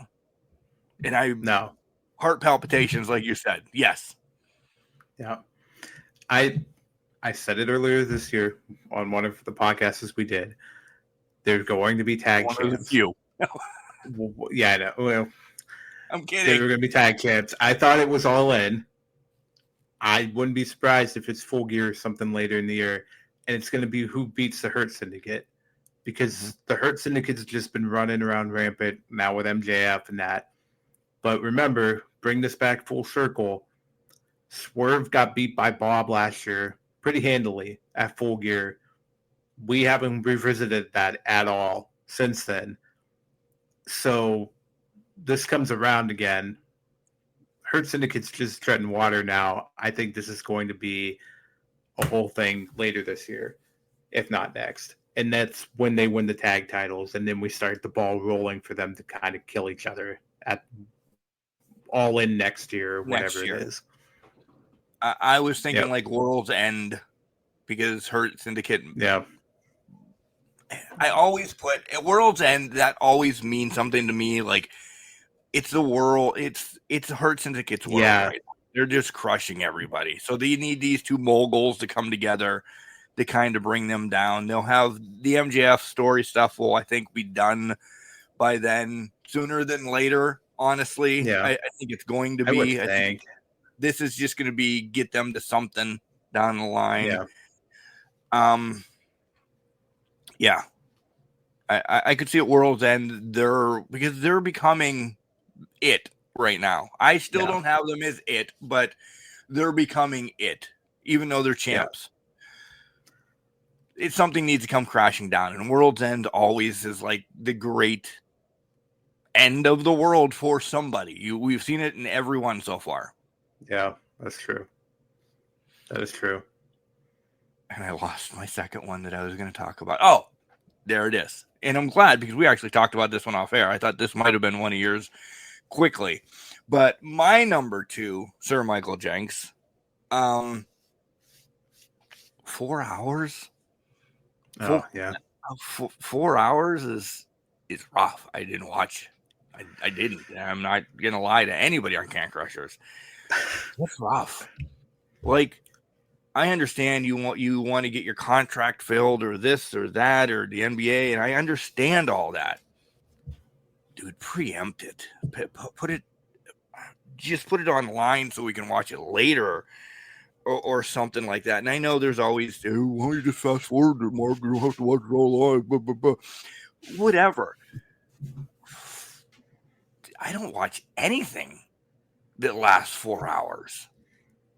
And No. Heart palpitations, like you said. Yes. Yeah. I said it earlier this year on one of the podcasts we did. There's going to be tag One of the champs. few. Yeah, I know. Well, I'm they kidding. were going to be tag champs. I thought it was all in. I wouldn't be surprised if it's Full Gear or something later in the year, and it's going to be who beats the Hurt Syndicate, because the Hurt Syndicate's just been running around rampant now with MJF and that. But remember, bring this back full circle. Swerve got beat by Bob last year pretty handily at Full Gear. We haven't revisited that at all since then. So this comes around again. Hurt Syndicate's just treading water now. I think this is going to be a whole thing later this year, if not next. And that's when they win the tag titles, and then we start the ball rolling for them to kind of kill each other at All In next year or whatever it is. I was thinking like World's End, because Hurt Syndicate. Yeah. I always put at World's End, that always means something to me. Like, it's the world, it's Hurt Syndicate's world. Yeah. Right now. They're just crushing everybody. So they need these two moguls to come together to kind of bring them down. They'll have the MJF story stuff will, I think, be done by then, sooner than later. Honestly, Yeah. I think it's going to I would be. I think this is just going to be get them to something down the line. Yeah. Yeah. I could see at World's End because they're becoming it right now. I still don't have them as it, but they're becoming it, even though they're champs. It's something needs to come crashing down, and World's End always is like the great end of the world for somebody. We've seen it in everyone so far. Yeah, that's true. That is true. And I lost my second one that I was going to talk about. Oh, there it is. And I'm glad, because we actually talked about this one off air. I thought this might have been one of yours quickly. But my number 2, Sir Michael Jenks, 4 hours? Oh, yeah. 4 hours is rough. I didn't watch. I didn't. I'm not going to lie to anybody on Can Crushers. That's rough. Like, I understand you want to get your contract filled or this or that or the NBA, and I understand all that. Dude, preempt it. Put it online so we can watch it later or something like that. And I know there's always, why don't you just fast forward it, Mark? You don't have to watch it all live. Blah, blah, blah. Whatever. I don't watch anything that lasts 4 hours.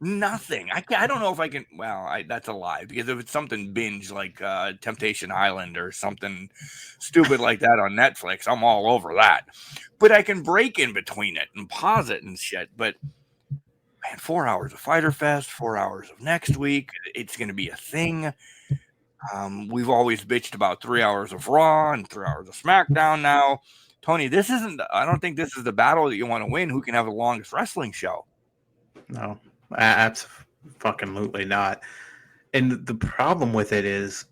Nothing. I don't know if I can. Well, that's a lie, because if it's something binge like Temptation Island or something stupid like that on Netflix, I'm all over that. But I can break in between it and pause it and shit. But man, 4 hours of Fyter Fest, 4 hours of next week. It's going to be a thing. We've always bitched about 3 hours of Raw and 3 hours of SmackDown now. Tony, I don't think this is the battle that you want to win. Who can have the longest wrestling show? No. Absolutely not. And the problem with it is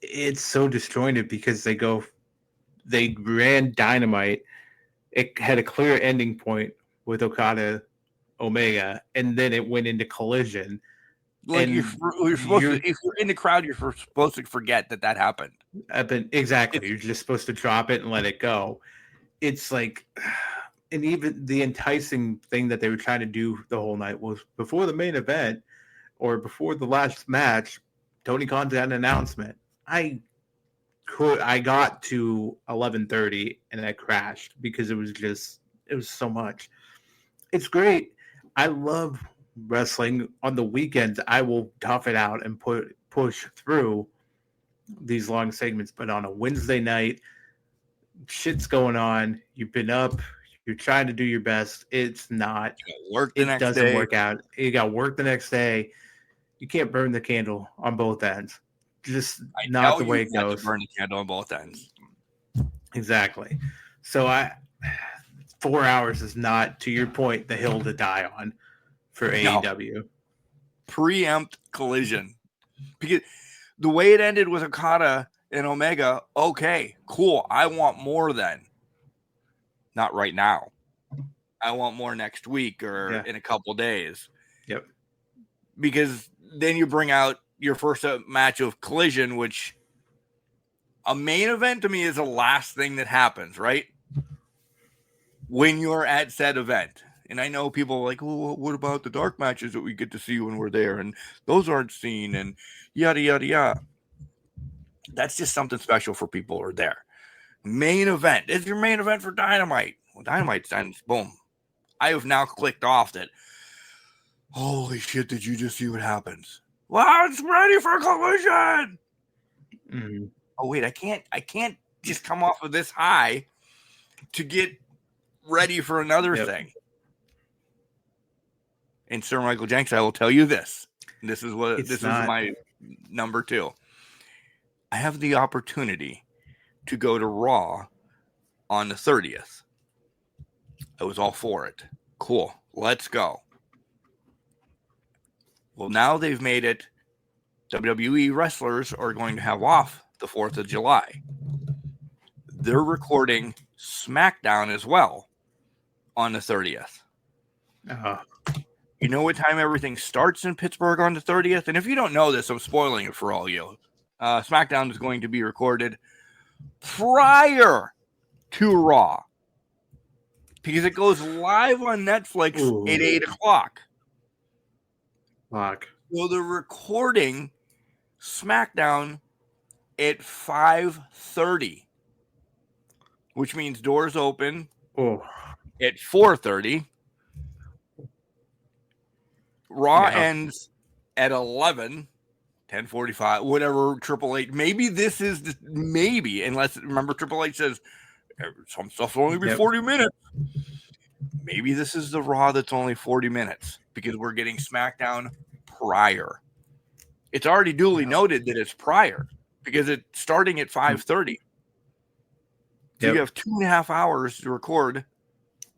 it's so disjointed, because they ran Dynamite. It had a clear ending point with Okada Omega, and then it went into Collision. Like, you're supposed to, if you're in the crowd, you're supposed to forget that happened. Exactly. You're just supposed to drop it and let it go. It's like, and even the enticing thing that they were trying to do the whole night was before the main event, or before the last match, Tony Khan's had an announcement. I got to 11:30 and I crashed because it was so much. It's great. I love wrestling. On the weekends, I will tough it out and push through these long segments. But on a Wednesday night, shit's going on. You've been up. You're trying to do your best. It's not. It doesn't work out. You got work the next day. You can't burn the candle on both ends. Just not the way it goes. Burn the candle on both ends. Exactly. So 4 hours is not, to your point, the hill to die on for AEW. Preempt Collision. Because the way it ended with Okada and Omega, okay, cool. I want more then. Not right now. I want more next week or in a couple days. Yep. Because then you bring out your first match of Collision, which a main event to me is the last thing that happens, right? When you're at said event. And I know people are like, well, what about the dark matches that we get to see when we're there? And those aren't seen and yada, yada, yada. That's just something special for people who are there. Main event. It's your main event for Dynamite. Well, Dynamite's ends. Boom. I have now clicked off that. Holy shit, did you just see what happens? Well, it's ready for Collision. Mm-hmm. Oh, wait, I can't just come off of this high to get ready for another thing. And Sir Michael Jenks, I will tell you this. This is my number 2. I have the opportunity to go to Raw on the 30th. I was all for it. Cool. Let's go. Well, now they've made it. WWE wrestlers are going to have off the 4th of July. They're recording SmackDown as well on the 30th. You know what time everything starts in Pittsburgh on the 30th? And if you don't know this, I'm spoiling it for all you. SmackDown is going to be recorded prior to Raw because it goes live on Netflix at 8 o'clock. So they're recording SmackDown at 5:30, which means doors open at 4:30. Raw ends at 11. 10:45, whatever, Triple H. Maybe this is unless remember Triple H says some stuff will only be 40 minutes. Maybe this is the Raw that's only 40 minutes because we're getting SmackDown prior. It's already duly noted that it's prior because it's starting at 5:30. So you have 2.5 hours to record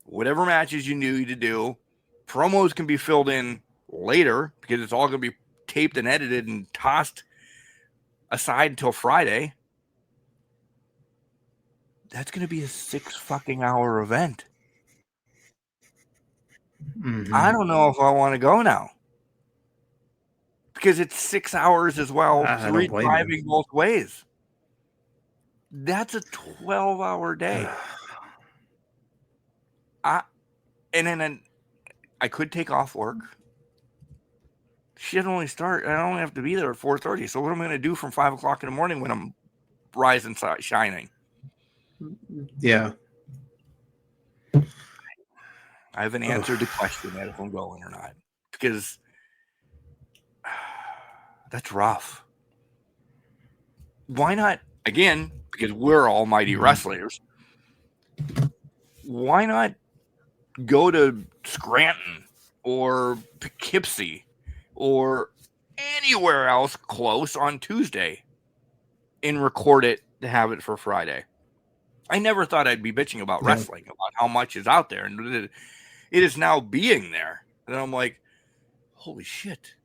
whatever matches you need to do. Promos can be filled in later because it's all going to be taped and edited and tossed aside until Friday. That's going to be a 6 fucking hour event. Mm-hmm. I don't know if I want to go now because it's 6 hours as well. 3 driving both ways. That's a 12-hour day. And then I could take off work. Shit only start. I only have to be there at 4:30. So what am I going to do from 5 o'clock in the morning when I'm rising, shining? Yeah. I haven't answered the question yet if I'm going or not because that's rough. Why not? Again, because we're almighty wrestlers. Why not go to Scranton or Poughkeepsie or anywhere else close on Tuesday and record it to have it for Friday? I never thought I'd be bitching about wrestling, about how much is out there. And it is now being there. And I'm like, holy shit.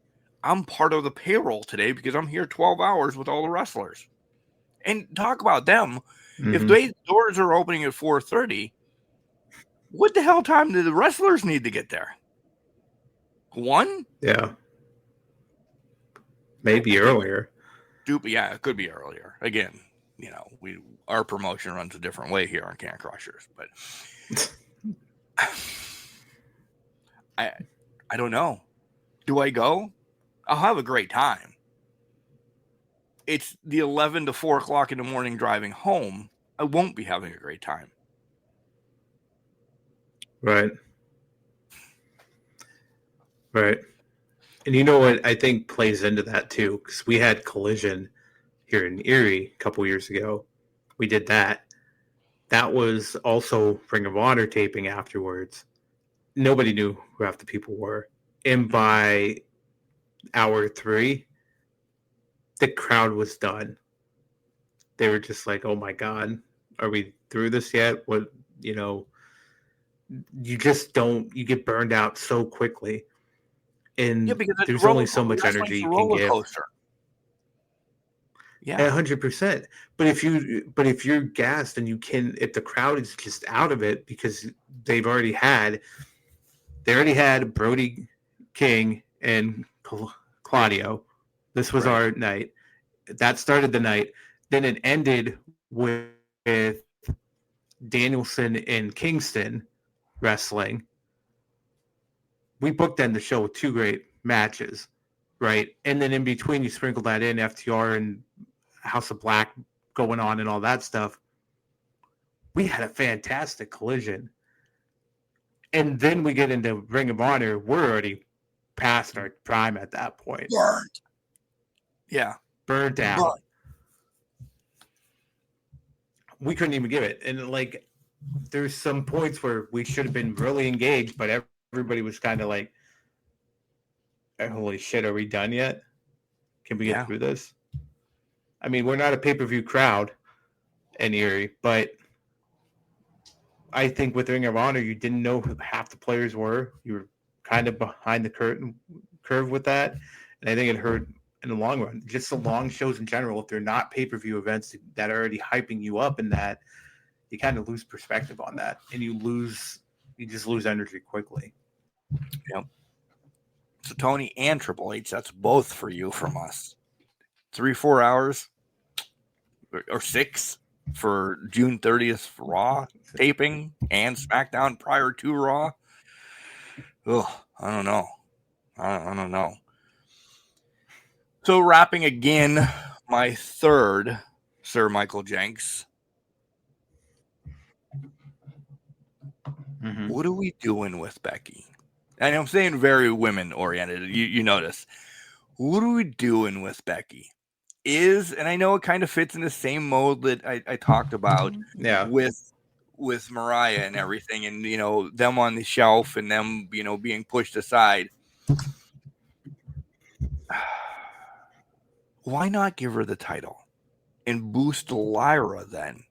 I'm part of the payroll today because I'm here 12 hours with all the wrestlers. And talk about them. Mm-hmm. If the doors are opening at 4:30, what the hell time do the wrestlers need to get there? 1? Yeah. Maybe earlier. Yeah, it could be earlier. Again, our promotion runs a different way here on Can Crushers, but I don't know. Do I go? I'll have a great time. It's the 11 to 4 o'clock in the morning driving home. I won't be having a great time. Right. Right. And you know what I think plays into that too? Because we had Collision here in Erie a couple years ago. We did that. That was also Ring of Honor taping afterwards. Nobody knew who half the people were. And by hour 3, the crowd was done. They were just like, oh my God, are we through this yet? What, you just don't, you get burned out so quickly. And because there's only so much energy you can give. Coaster. Yeah, 100%. But if you're gassed and if the crowd is just out of it because they already had Brody King and Claudio. This was our night. That started the night. Then it ended with Danielson and Kingston wrestling. We booked then the show with 2 great matches, right? And then in between, you sprinkle that in, FTR and House of Black going on and all that stuff. We had a fantastic Collision. And then we get into Ring of Honor. We're already past our prime at that point. Burnt. Yeah. Burnt out. We couldn't even give it. And like, there's some points where we should have been really engaged, but everybody was kind of like, holy shit, are we done yet? Can we get through this? I mean, we're not a pay-per-view crowd in Erie, but I think with Ring of Honor, you didn't know who half the players were. You were kind of behind the curve with that. And I think it hurt in the long run. Just the long shows in general, if they're not pay-per-view events that are already hyping you up in that, you kind of lose perspective on that. And you just lose energy quickly. Yep. So Tony and Triple H, that's both for you from us. 3-4 hours or 6 for June 30th Raw taping and SmackDown prior to Raw. Oh, I don't know. I don't know. So wrapping again, my third, Sir Michael Jenks. Mm-hmm. What are we doing with Becky? And I'm saying very women oriented. You notice. What are we doing with Becky? And I know it kind of fits in the same mode that I talked about with Mariah and everything, and them on the shelf and them being pushed aside. Why not give her the title and boost Lyra then?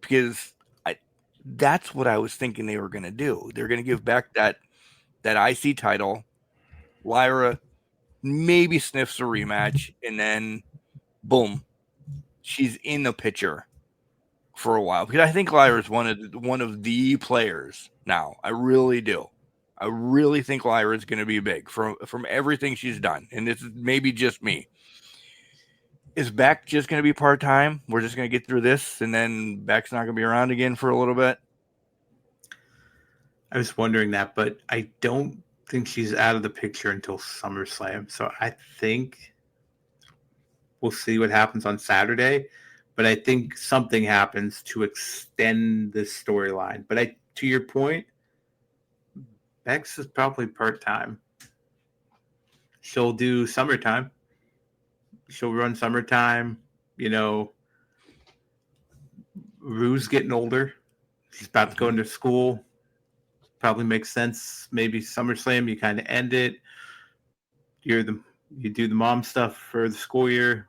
Because that's what I was thinking they were going to do. They're going to give back that IC title. Lyra maybe sniffs a rematch, and then boom, she's in the picture for a while. Because I think Lyra's one of the players now. I really do. I really think Lyra's going to be big from everything she's done. And this is maybe just me. Is Beck just going to be part-time? We're just going to get through this, and then Beck's not going to be around again for a little bit? I was wondering that, but I don't think she's out of the picture until SummerSlam. So I think we'll see what happens on Saturday. But I think something happens to extend this storyline. But to your point, Bex is probably part-time. She'll do summertime. She'll run summertime. Rue's getting older. She's about to go into school. Probably makes sense. Maybe SummerSlam, you kind of end it. You do the mom stuff for the school year.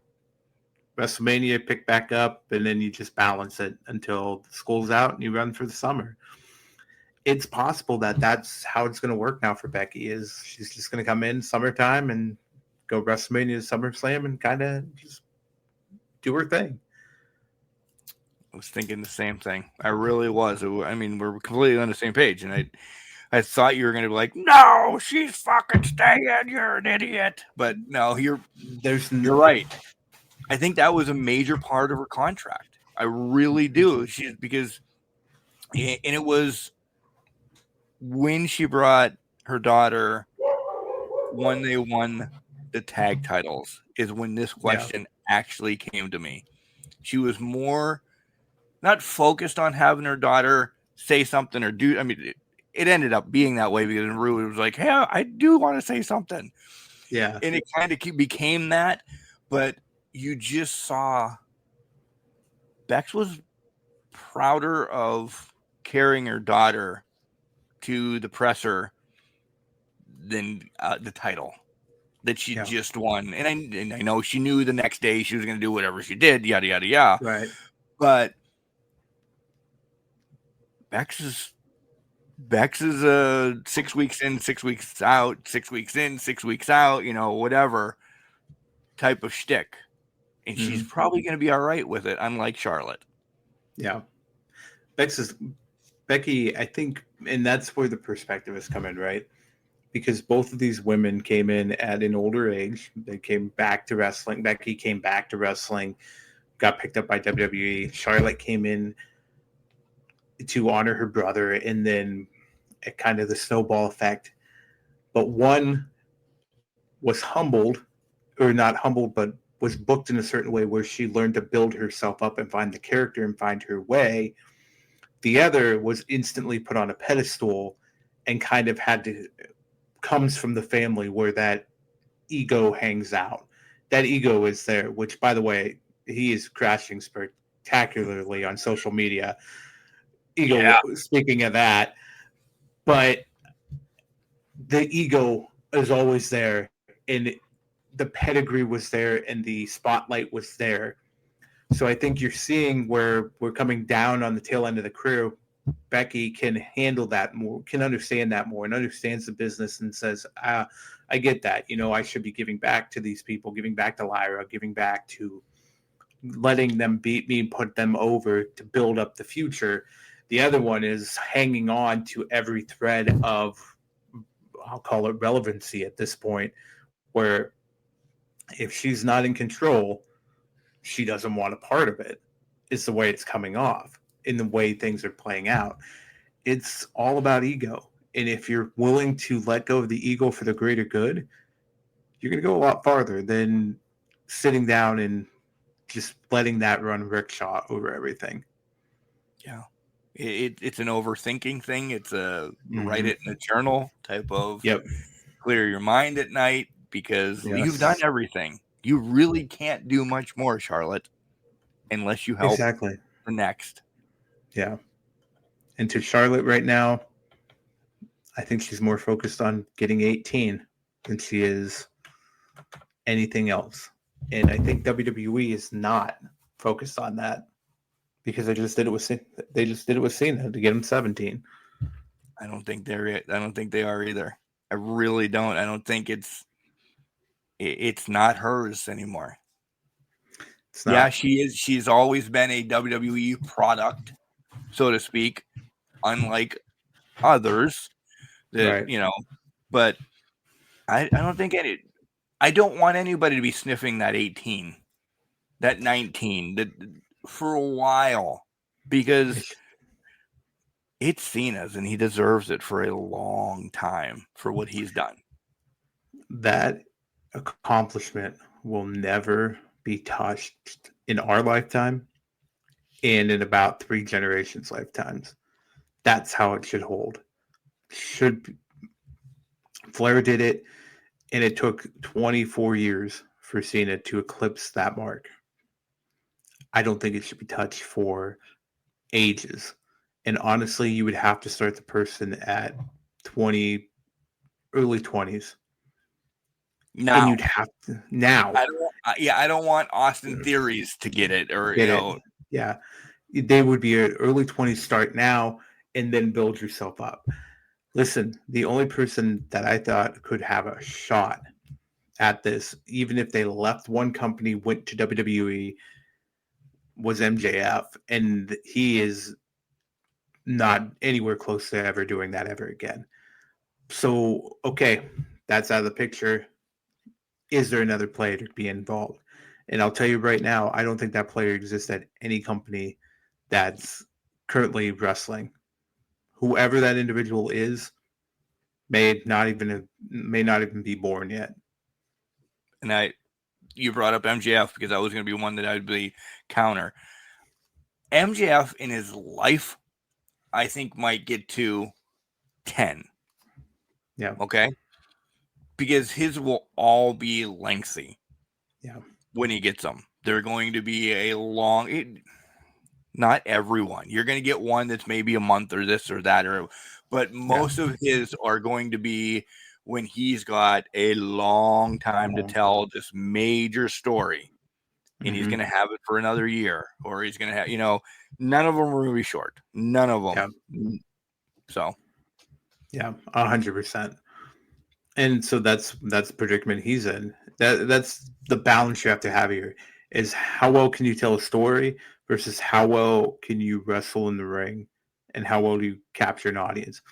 WrestleMania, pick back up, and then you just balance it until the school's out and you run for the summer. It's possible that that's how it's going to work now for Becky. Is she's just going to come in summertime and go WrestleMania to SummerSlam and kind of just do her thing. I was thinking the same thing. I really was. I mean, we're completely on the same page. And I thought you were going to be like, no, she's fucking staying. You're an idiot. But no, you're right. I think that was a major part of her contract. I really do. And it was when she brought her daughter when they won the tag titles is when this question actually came to me. She was more not focused on having her daughter say something or do. I mean, it ended up being that way because Rue was like, "Hey, I do want to say something." Yeah. And it kind of became that, but you just saw Bex was prouder of carrying her daughter to the presser than the title that she just won. And I know she knew the next day she was going to do whatever she did, yada, yada, yada. Right. But Bex is 6 weeks in, 6 weeks out, 6 weeks in, 6 weeks out, whatever type of shtick. And she's probably going to be all right with it, unlike Charlotte. Yeah. Becky, I think, and that's where the perspective is coming, right? Because both of these women came in at an older age. They came back to wrestling. Becky came back to wrestling, got picked up by WWE. Charlotte came in to honor her brother, and then it kind of the snowball effect. But one was humbled, or not humbled, but was booked in a certain way where she learned to build herself up and find the character and find her way. The other was instantly put on a pedestal and kind of comes from the family where that ego hangs out. That ego is there, which, by the way, he is crashing spectacularly on social media. Speaking of that, but the ego is always there, and the pedigree was there, and the spotlight was there. So I think you're seeing where we're coming down on the tail end of the career. Becky can handle that more, can understand that more, and understands the business and says, I get that. I should be giving back to these people, giving back to Lyra, giving back to letting them beat me and put them over to build up the future. The other one is hanging on to every thread of, I'll call it relevancy at this point, where if she's not in control, she doesn't want a part of it. It's the way it's coming off, in the way things are playing out. It's all about ego. And if you're willing to let go of the ego for the greater good, you're going to go a lot farther than sitting down and just letting that run rickshaw over everything. Yeah. It's an overthinking thing. It's a write it in a journal type of clear your mind at night, because you've done everything. You really can't do much more, Charlotte, unless you help the next. Yeah. And to Charlotte right now, I think she's more focused on getting 18 than she is anything else. And I think WWE is not focused on that, because they just did it with Cena to get him 17. I don't think they are either. I really don't. I don't think it's not hers anymore. It's not. Yeah, she is. She's always been a WWE product, so to speak, unlike others that, but I don't think I don't want anybody to be sniffing that 18, that 19, that for a while, because it's Cena's and he deserves it for a long time for what he's done. That accomplishment will never be touched in our lifetime and in about 3 generations' lifetimes. That's how it should hold. Flair did it, and it took 24 years for Cena to eclipse that mark. I don't think it should be touched for ages. And honestly, you would have to start the person at early 20s. Now, and you'd have to now. I don't want Austin Theories to get it, or Yeah, they would be an early 20s start now, and then build yourself up. Listen, the only person that I thought could have a shot at this, even if they left one company, went to WWE, was MJF, and he is not anywhere close to ever doing that ever again. So, okay, that's out of the picture. Is there another player to be involved? And I'll tell you right now, I don't think that player exists at any company that's currently wrestling. Whoever that individual is may not even be born yet. and you brought up MJF because that was going to be one that I'd be counter. MJF in his life, I think, might get to 10. Yeah. Okay. Because his will all be lengthy. Yeah. When he gets them, they're going to be a long. Not everyone. You're going to get one that's maybe a month or this or that, but most of his are going to be when he's got a long time to tell this major story, and he's going to have it for another year, or he's going to have, none of them are going to be short. None of them. Yeah. So. Yeah, 100%. And so that's the predicament he's in. That's the balance you have to have here is how well can you tell a story versus how well can you wrestle in the ring and how well do you capture an audience.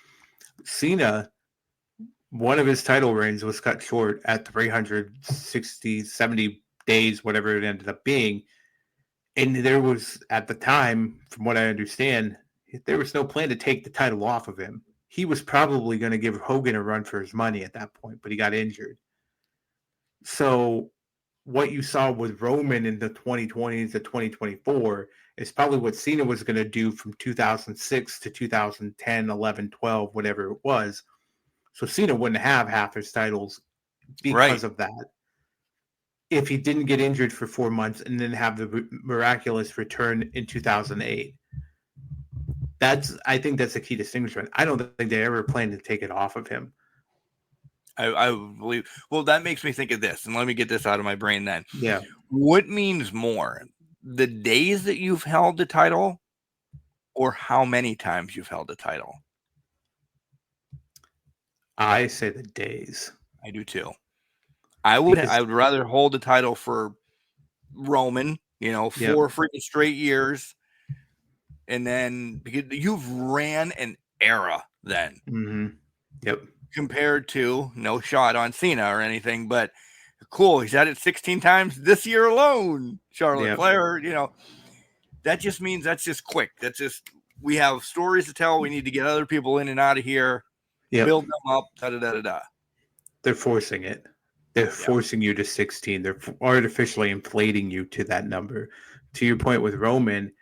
Cena, one of his title reigns was cut short at 360, 70 days, whatever it ended up being. And there was, at the time, from what I understand, there was no plan to take the title off of him. He was probably going to give Hogan a run for his money at that point, but he got injured. So what you saw with Roman in the 2020s to 2024 is probably what Cena was going to do from 2006 to 2010, 11, 12, whatever it was. So Cena wouldn't have half his titles because of that. If he didn't get injured for 4 months and then have the miraculous return in 2008. I think that's a key distinction. I don't think they ever planned to take it off of him. I believe. Well, that makes me think of this, and let me get this out of my brain then. Yeah. What means more, the days that you've held the title, or how many times you've held the title? I say the days. I do too. I would rather hold the title for Roman, 4 freaking straight years. And then because you've ran an era then. Mm-hmm. Yep. Compared to no shot on Cena or anything, but cool. He's had it 16 times this year alone. Charlotte Flair, that just means that's just quick. That's just, we have stories to tell. We need to get other people in and out of here, build them up, da-da-da-da-da. They're forcing it. They're forcing you to 16. They're artificially inflating you to that number. To your point with Roman,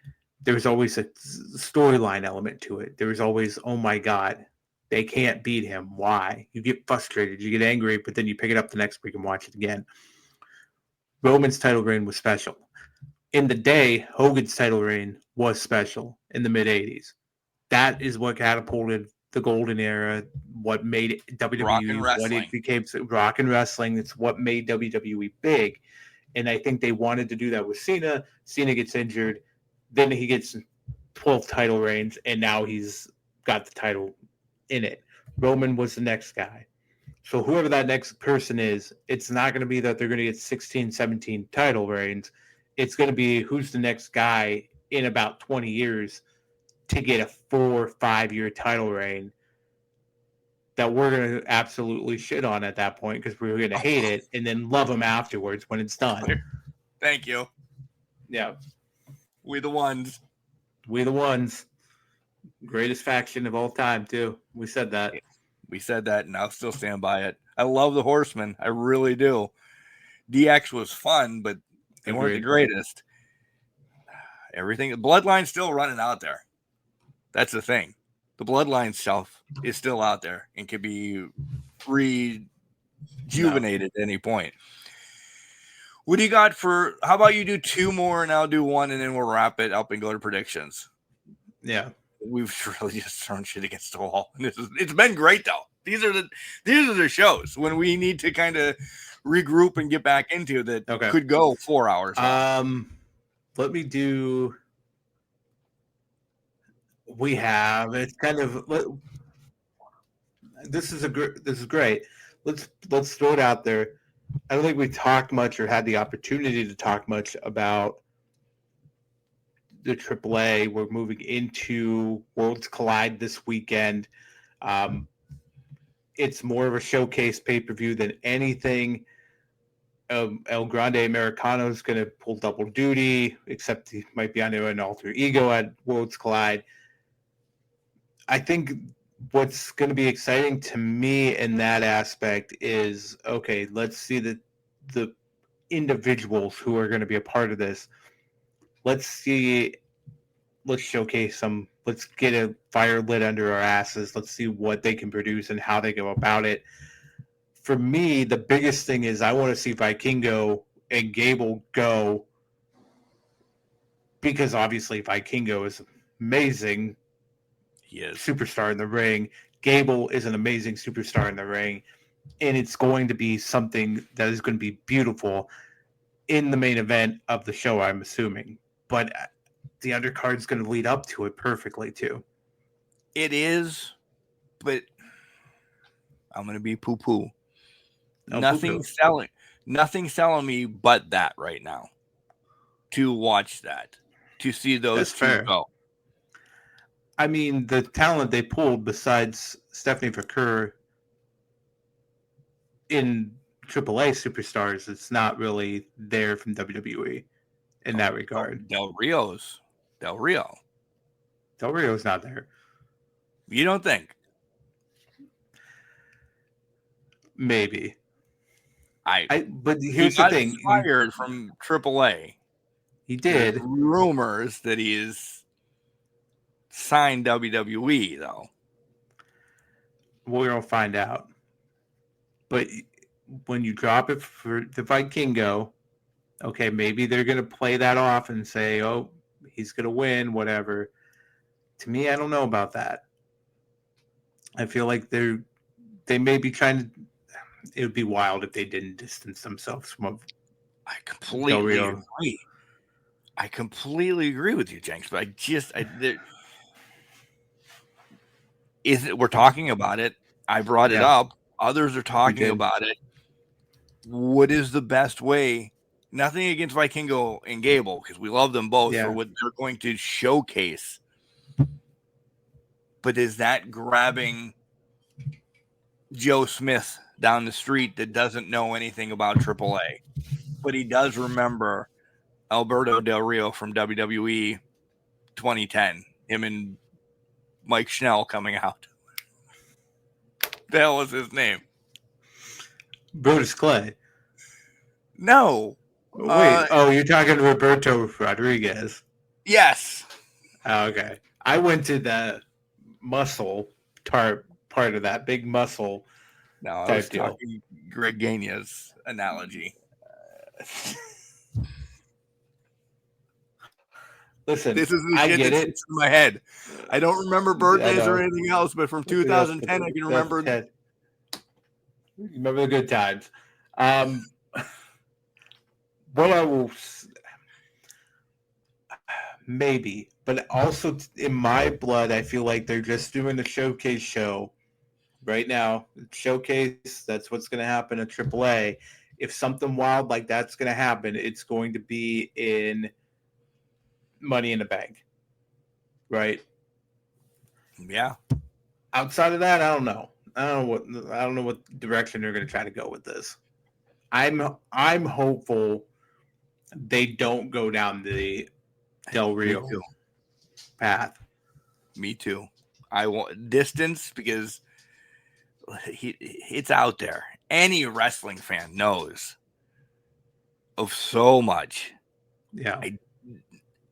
there's always a storyline element to it. There was always, oh my God, they can't beat him. Why? You get frustrated, you get angry, but then you pick it up the next week and watch it again. Roman's title reign was special. In the day, Hogan's title reign was special in the mid-'80s. That is what catapulted the golden era, what made WWE, what it became rock and wrestling. It's what made WWE big. And I think they wanted to do that with Cena. Cena gets injured. Then he gets 12 title reigns, and now he's got the title in it. Roman was the next guy. So whoever that next person is, it's not going to be that they're going to get 16, 17 title reigns. It's going to be who's the next guy in about 20 years to get a 4 or 5 year title reign that we're going to absolutely shit on at that point because we're going to hate it and then love them afterwards when it's done. Thank you. Yeah. We the ones. We the ones. Greatest faction of all time, too. We said that. We said that, and I'll still stand by it. I love the Horsemen. I really do. DX was fun, but they weren't the greatest. Everything. The Bloodline's still running out there. That's the thing. The Bloodline stuff is still out there and can be rejuvenated at any point. What do you got for, how about you do 2 more and I'll do 1 and then we'll wrap it up and go to predictions. Yeah. We've really just thrown shit against the wall. It's been great though. These are the shows when we need to kind of regroup and get back into that. Could go 4 hours. Let me do. We have it's kind of. This is great. Let's throw it out there. I don't think we talked much or had the opportunity to talk much about the AAA. We're moving into Worlds Collide this weekend. It's more of a showcase pay-per-view than anything. El Grande Americano is going to pull double duty, except he might be under an alter ego at Worlds Collide. I think what's going to be exciting to me in that aspect is, okay, let's see the individuals who are going to be a part of this. Let's showcase them. Let's get a fire lit under our asses. Let's see what they can produce and how they go about it. For me, the biggest thing is I want to see Vikingo and Gable go, because obviously Vikingo is amazing. He is superstar in the ring. Gable is an amazing superstar in the ring, and it's going to be something that is going to be beautiful in the main event of the show, I'm assuming. But the undercard is going to lead up to it perfectly too. It is, but I'm going to be poo-poo. No, Nothing's selling me but that right now. To watch that, to see those two go. I mean, the talent they pulled besides Stephanie Vaquer in AAA superstars, it's not really there from WWE in that regard. Del Rio's not there. You don't think? Maybe. But he here's the thing. Fired from AAA. He did. There's rumors that he is signed WWE, though. We're going to find out. But when you drop it for the Vikingo, okay, maybe they're going to play that off and say, oh, he's going to win, whatever. To me, I don't know about that. I feel like they may be trying to. It would be wild if they didn't distance themselves from. I completely agree. I completely agree with you, Jenks. But we're talking about it. I brought it up. Others are talking about it. What is the best way? Nothing against Vikingo and Gable, because we love them both for what they're going to showcase. But is that grabbing Joe Smith down the street that doesn't know anything about AAA, but he does remember Alberto Del Rio from WWE 2010, him and Mike Schnell coming out. The hell was his name? Brutus Clay. No. Wait. You're talking Roberto Rodriguez. Yes. Okay. I went to the muscle part of that big muscle. No, I was talking Greg Gagne's analogy. Listen, this is the shit that sits in my head. I don't remember birthdays or anything else, but from 2010, I can remember. Remember the good times. What I will maybe, but also in my blood, I feel like they're just doing the showcase show right now. Showcase, that's what's going to happen at AAA. If something wild like that's going to happen, it's going to be in Money in the Bank, right? Yeah. Outside of that, I don't know. I don't know what direction they're going to try to go with this. I'm hopeful they don't go down the Del Rio path. Me too. I want distance because it's out there. Any wrestling fan knows of so much. Yeah.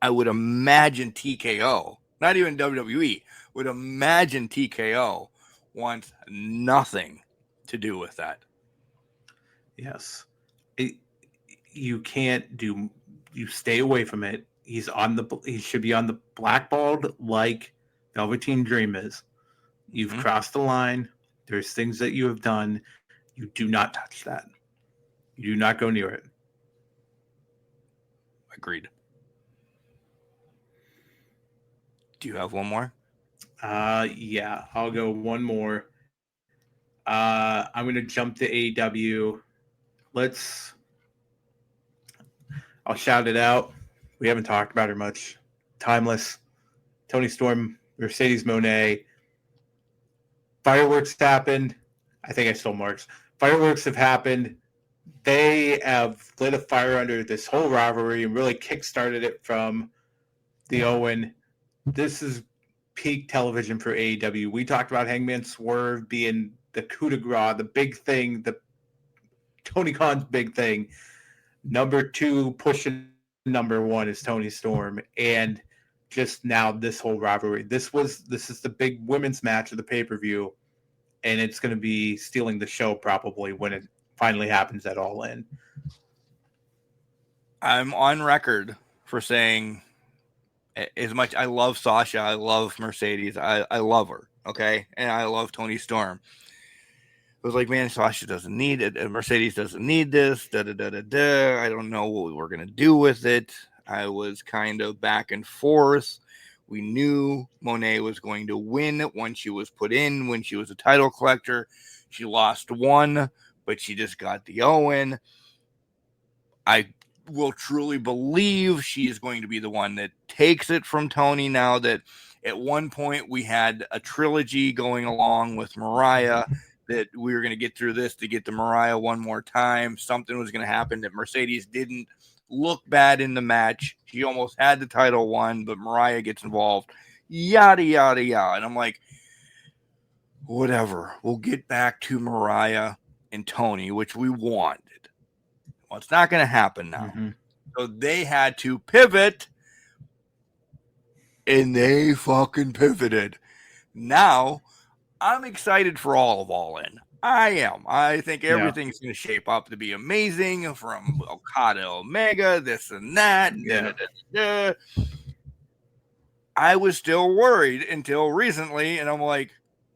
I would imagine TKO, not even WWE, would imagine TKO wants nothing to do with that. Yes. You stay away from it. He should be on the blackballed like Velveteen Dream is. You've crossed the line. There's things that you have done. You do not touch that. You do not go near it. Agreed. Do you have one more? Yeah, I'll go one more. I'm going to jump to AEW. I'll shout it out. We haven't talked about her much. Timeless. Toni Storm, Mercedes Moné. Fireworks happened. I think I stole Mark's. Fireworks have happened. They have lit a fire under this whole rivalry and really kickstarted it from the Owen. This is peak television for AEW. We talked about Hangman Swerve being the coup de grace, the big thing, the Tony Khan's big thing. Number 2 pushing number 1 is Toni Storm, and just now this whole rivalry. This is the big women's match of the pay-per-view, and it's going to be stealing the show probably when it finally happens at All In. I'm on record for saying, as much I love Sasha, I love Mercedes, I love her, okay, and I love Toni Storm. It was like, man, Sasha doesn't need it, Mercedes doesn't need this, I don't know what we're gonna do with it. I was kind of back and forth. We knew Monet was going to win when she was put in, when she was a title collector. She lost one, but she just got the Owen. I will truly believe she is going to be the one that takes it from Toni, now that at one point we had a trilogy going along with Mariah, that we were going to get through this to get to Mariah one more time. Something was going to happen, that Mercedes didn't look bad in the match. She almost had the title won, but Mariah gets involved. Yada, yada, yada. And I'm like, whatever. We'll get back to Mariah and Toni, which we wanted. Well, it's not going to happen now. Mm-hmm. So they had to pivot, and they fucking pivoted. Now, I'm excited for all of All In. I am. I think everything's going to shape up to be amazing, from Okada Omega, this and that. Yeah. I was still worried until recently, and I'm like,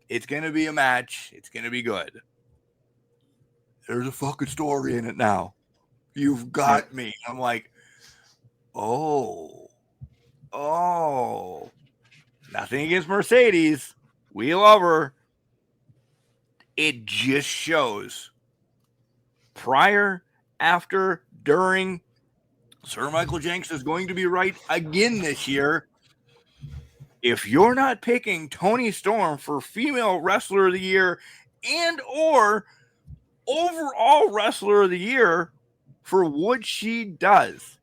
it's going to be a match. It's going to be good. There's a fucking story in it now. You've got me. I'm like, oh. Nothing against Mercedes. We love her. It just shows prior, after, during. Sir Michael Jenks is going to be right again this year. If you're not picking Toni Storm for Female Wrestler of the Year and or Overall Wrestler of the Year for what she does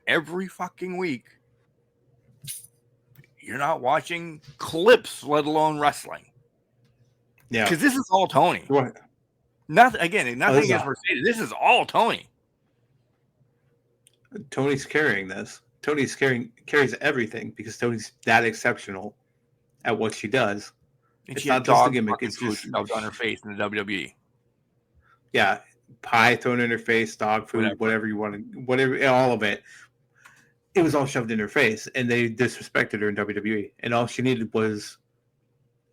every fucking week, you're not watching clips, let alone wrestling. Yeah, because this is all Toni. What? Nothing against Mercedes. This is all Toni. Toni's carrying this. Toni's carries everything because Toni's that exceptional at what she does. And it's not just a gimmick. It's just shoved on her face in the WWE. Yeah, pie thrown in her face, dog food, whatever you want to, whatever, all of it. It was all shoved in her face, and they disrespected her in WWE. And all she needed was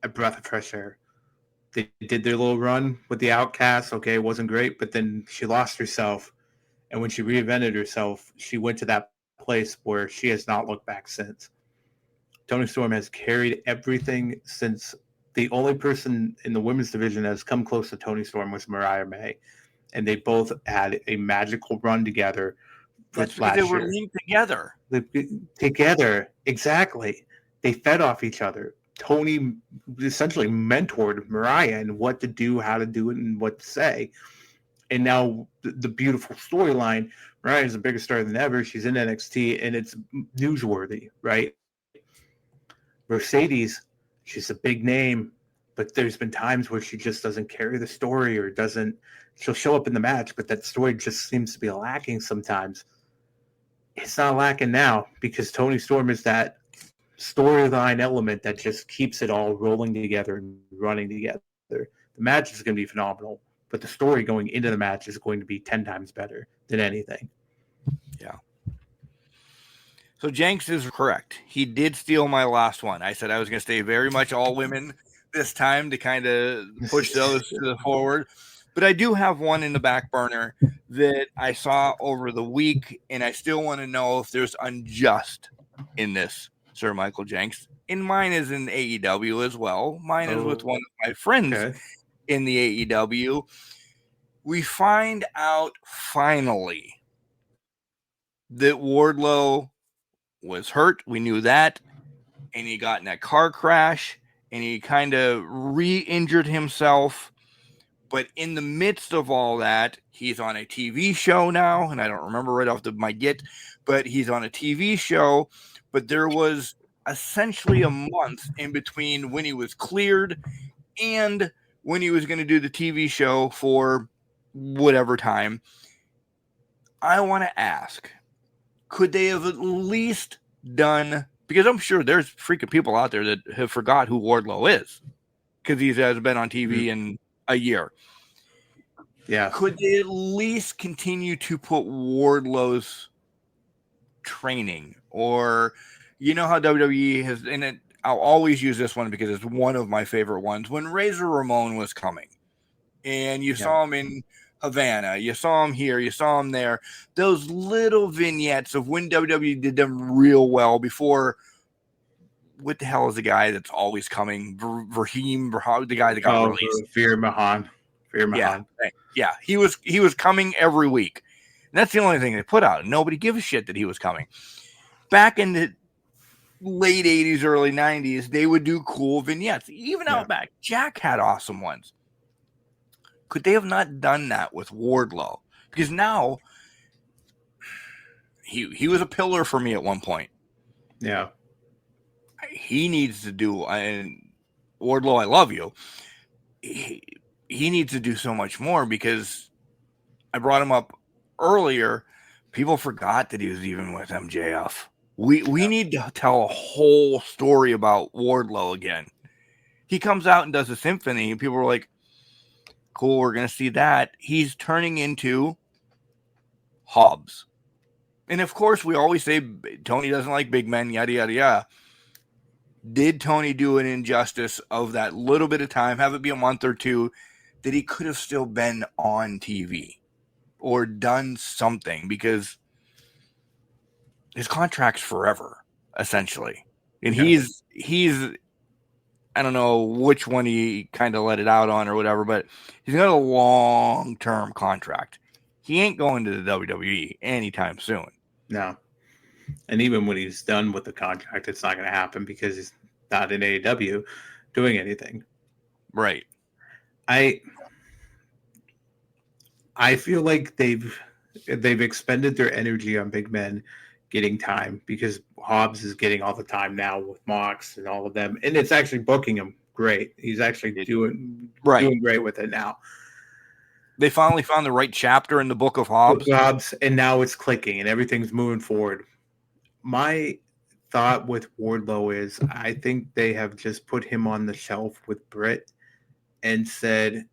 a breath of fresh air. They did their little run with the Outcasts. Okay, it wasn't great, but then she lost herself. And when she reinvented herself, she went to that place where she has not looked back since. Toni Storm has carried everything since. The only person in the women's division that has come close to Toni Storm was Mariah May. And they both had a magical run together. That's because they were linked together. Together, exactly. They fed off each other. Toni essentially mentored Mariah in what to do, how to do it, and what to say. And now the beautiful storyline, Mariah is a bigger star than ever. She's in NXT, and it's newsworthy, right? Mercedes, she's a big name, but there's been times where she just doesn't carry the story or doesn't. She'll show up in the match, but that story just seems to be lacking sometimes. It's not lacking now because Toni Storm is that storyline element that just keeps it all rolling together and running together. The match is going to be phenomenal, but the story going into the match is going to be 10 times better than anything. Yeah. So Jenks is correct. He did steal my last one. I said I was going to stay very much all women this time to kind of push those to the forward. But I do have one in the back burner that I saw over the week, and I still want to know if there's unjust in this, Sir Michael Jenks. And mine is in AEW as well. Mine is with one of my friends in the AEW. We find out finally that Wardlow was hurt. We knew that. And he got in that car crash, and he kind of re-injured himself. But in the midst of all that, he's on a TV show now, and I don't remember right off my get, but he's on a TV show. But there was essentially a month in between when he was cleared and when he was going to do the TV show for whatever time. I want to ask, could they have at least done, because I'm sure there's freaking people out there that have forgot who Wardlow is because he hasn't been on TV in a year. Yeah. Could they at least continue to put Wardlow's training, or you know how WWE has, and it, I'll always use this one because it's one of my favorite ones, when Razor Ramon was coming and you saw him in Havana, you saw him here, you saw him there, those little vignettes of when WWE did them real well before. What the hell is the guy that's always coming? Raheem, the guy that got released. Veer Mahan. Yeah, he was coming every week. And that's the only thing they put out. Nobody gives a shit that he was coming. Back in the late 80s, early 90s, they would do cool vignettes. Even out back, Jack had awesome ones. Could they have not done that with Wardlow? Because now he was a pillar for me at one point. Yeah. He needs to do, and Wardlow, I love you. He needs to do so much more, because I brought him up earlier. People forgot that he was even with MJF. We need to tell a whole story about Wardlow again. He comes out and does a symphony, and people are like, cool, we're going to see that. He's turning into Hobbs. And of course, we always say Tony doesn't like big men, yada, yada, yada. Did Tony do an injustice of that little bit of time, have it be a month or two, that he could have still been on TV or done something? Because his contract's forever, essentially. And he's I don't know which one he kind of let it out on or whatever, but he's got a long-term contract. He ain't going to the WWE anytime soon. No. And even when he's done with the contract, it's not going to happen because he's not in AEW doing anything. Right. I feel like they've expended their energy on big men getting time, because Hobbs is getting all the time now with Mox and all of them, and it's actually booking him great. He's actually doing great with it now. They finally found the right chapter in the book of Hobbs. And now it's clicking and everything's moving forward. My thought with Wardlow is, I think they have just put him on the shelf with Britt and said,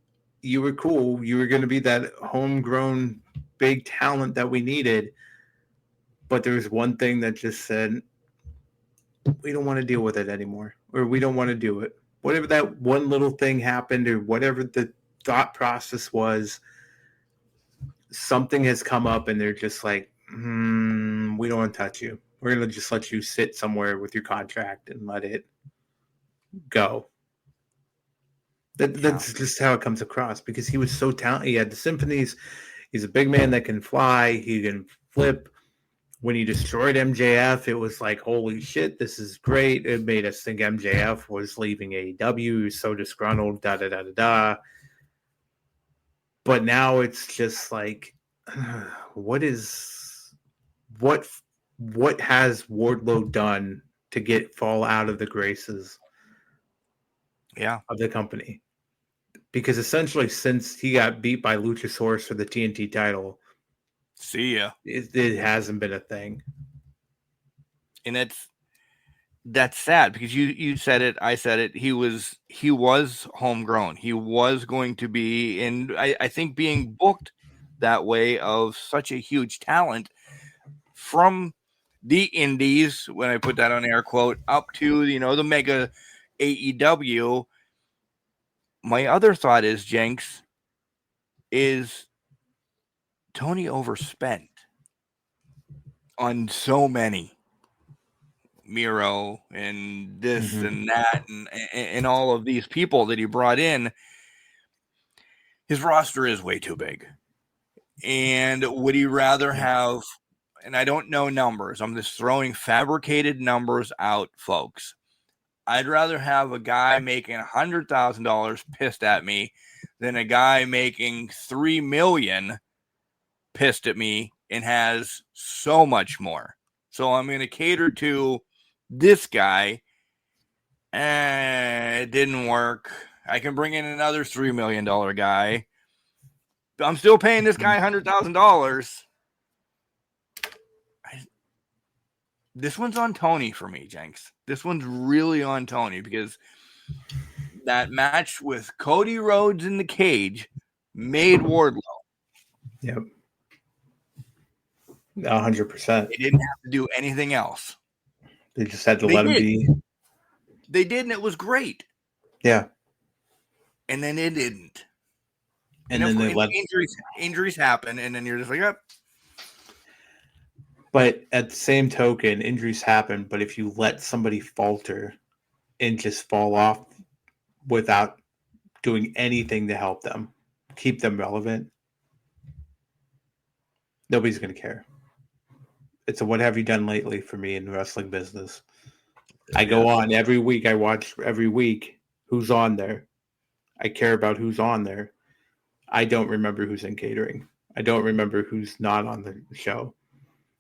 you were cool. You were going to be that homegrown big talent that we needed. But there was one thing that just said, we don't want to deal with it anymore, or we don't want to do it. Whatever that one little thing happened, or whatever the thought process was, something has come up and they're just like, we don't want to touch you. We're going to just let you sit somewhere with your contract and let it go. That's just how it comes across, because he was so talented. He had the symphonies. He's a big man that can fly. He can flip. When he destroyed MJF, it was like, holy shit, this is great. It made us think MJF was leaving AEW. He was so disgruntled, da-da-da-da-da. But now it's just like, what has Wardlow done to fall out of the graces of the company? Because essentially, since he got beat by Luchasaurus for the TNT title, see ya, it hasn't been a thing. And that's sad, because you said it, I said it. He was homegrown. He was going to be, and I think being booked that way, of such a huge talent from the indies, when I put that on air quote, up to, the mega AEW. My other thought is, Jenks, is Tony overspent on so many. Miro and this and that and all of these people that he brought in. His roster is way too big. And would he rather have, and I don't know numbers, I'm just throwing fabricated numbers out, folks. I'd rather have a guy making $100,000 pissed at me than a guy making $3 million pissed at me and has so much more. So I'm going to cater to this guy. It didn't work. I can bring in another $3 million guy. I'm still paying this guy $100,000. This one's on Tony for me, Jenks. This one's really on Tony because that match with Cody Rhodes in the cage made Wardlow. Yep. 100%. They didn't have to do anything else. They just had to let him be. They did, and it was great. Yeah. And then it didn't. And then they let injuries happen, and then you're just like, yep. But at the same token, injuries happen. But if you let somebody falter and just fall off without doing anything to help them, keep them relevant, nobody's going to care. It's a what have you done lately for me in the wrestling business. I go on every week. I watch every week who's on there. I care about who's on there. I don't remember who's in catering. I don't remember who's not on the show.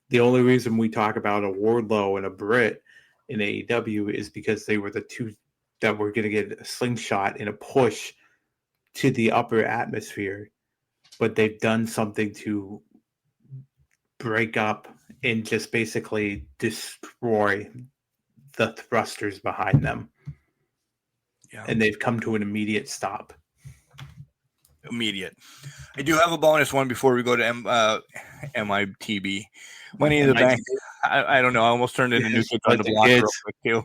The only reason we talk about a Wardlow and a Britt in AEW is because they were the two that were going to get a slingshot and a push to the upper atmosphere. But they've done something to break up and just basically destroy the thrusters behind them. Yeah. And they've come to an immediate stop. Immediate. I do have a bonus one before we go to MITB. Money in the Bank. I don't know. I almost turned into New Kids on the Block real quick too.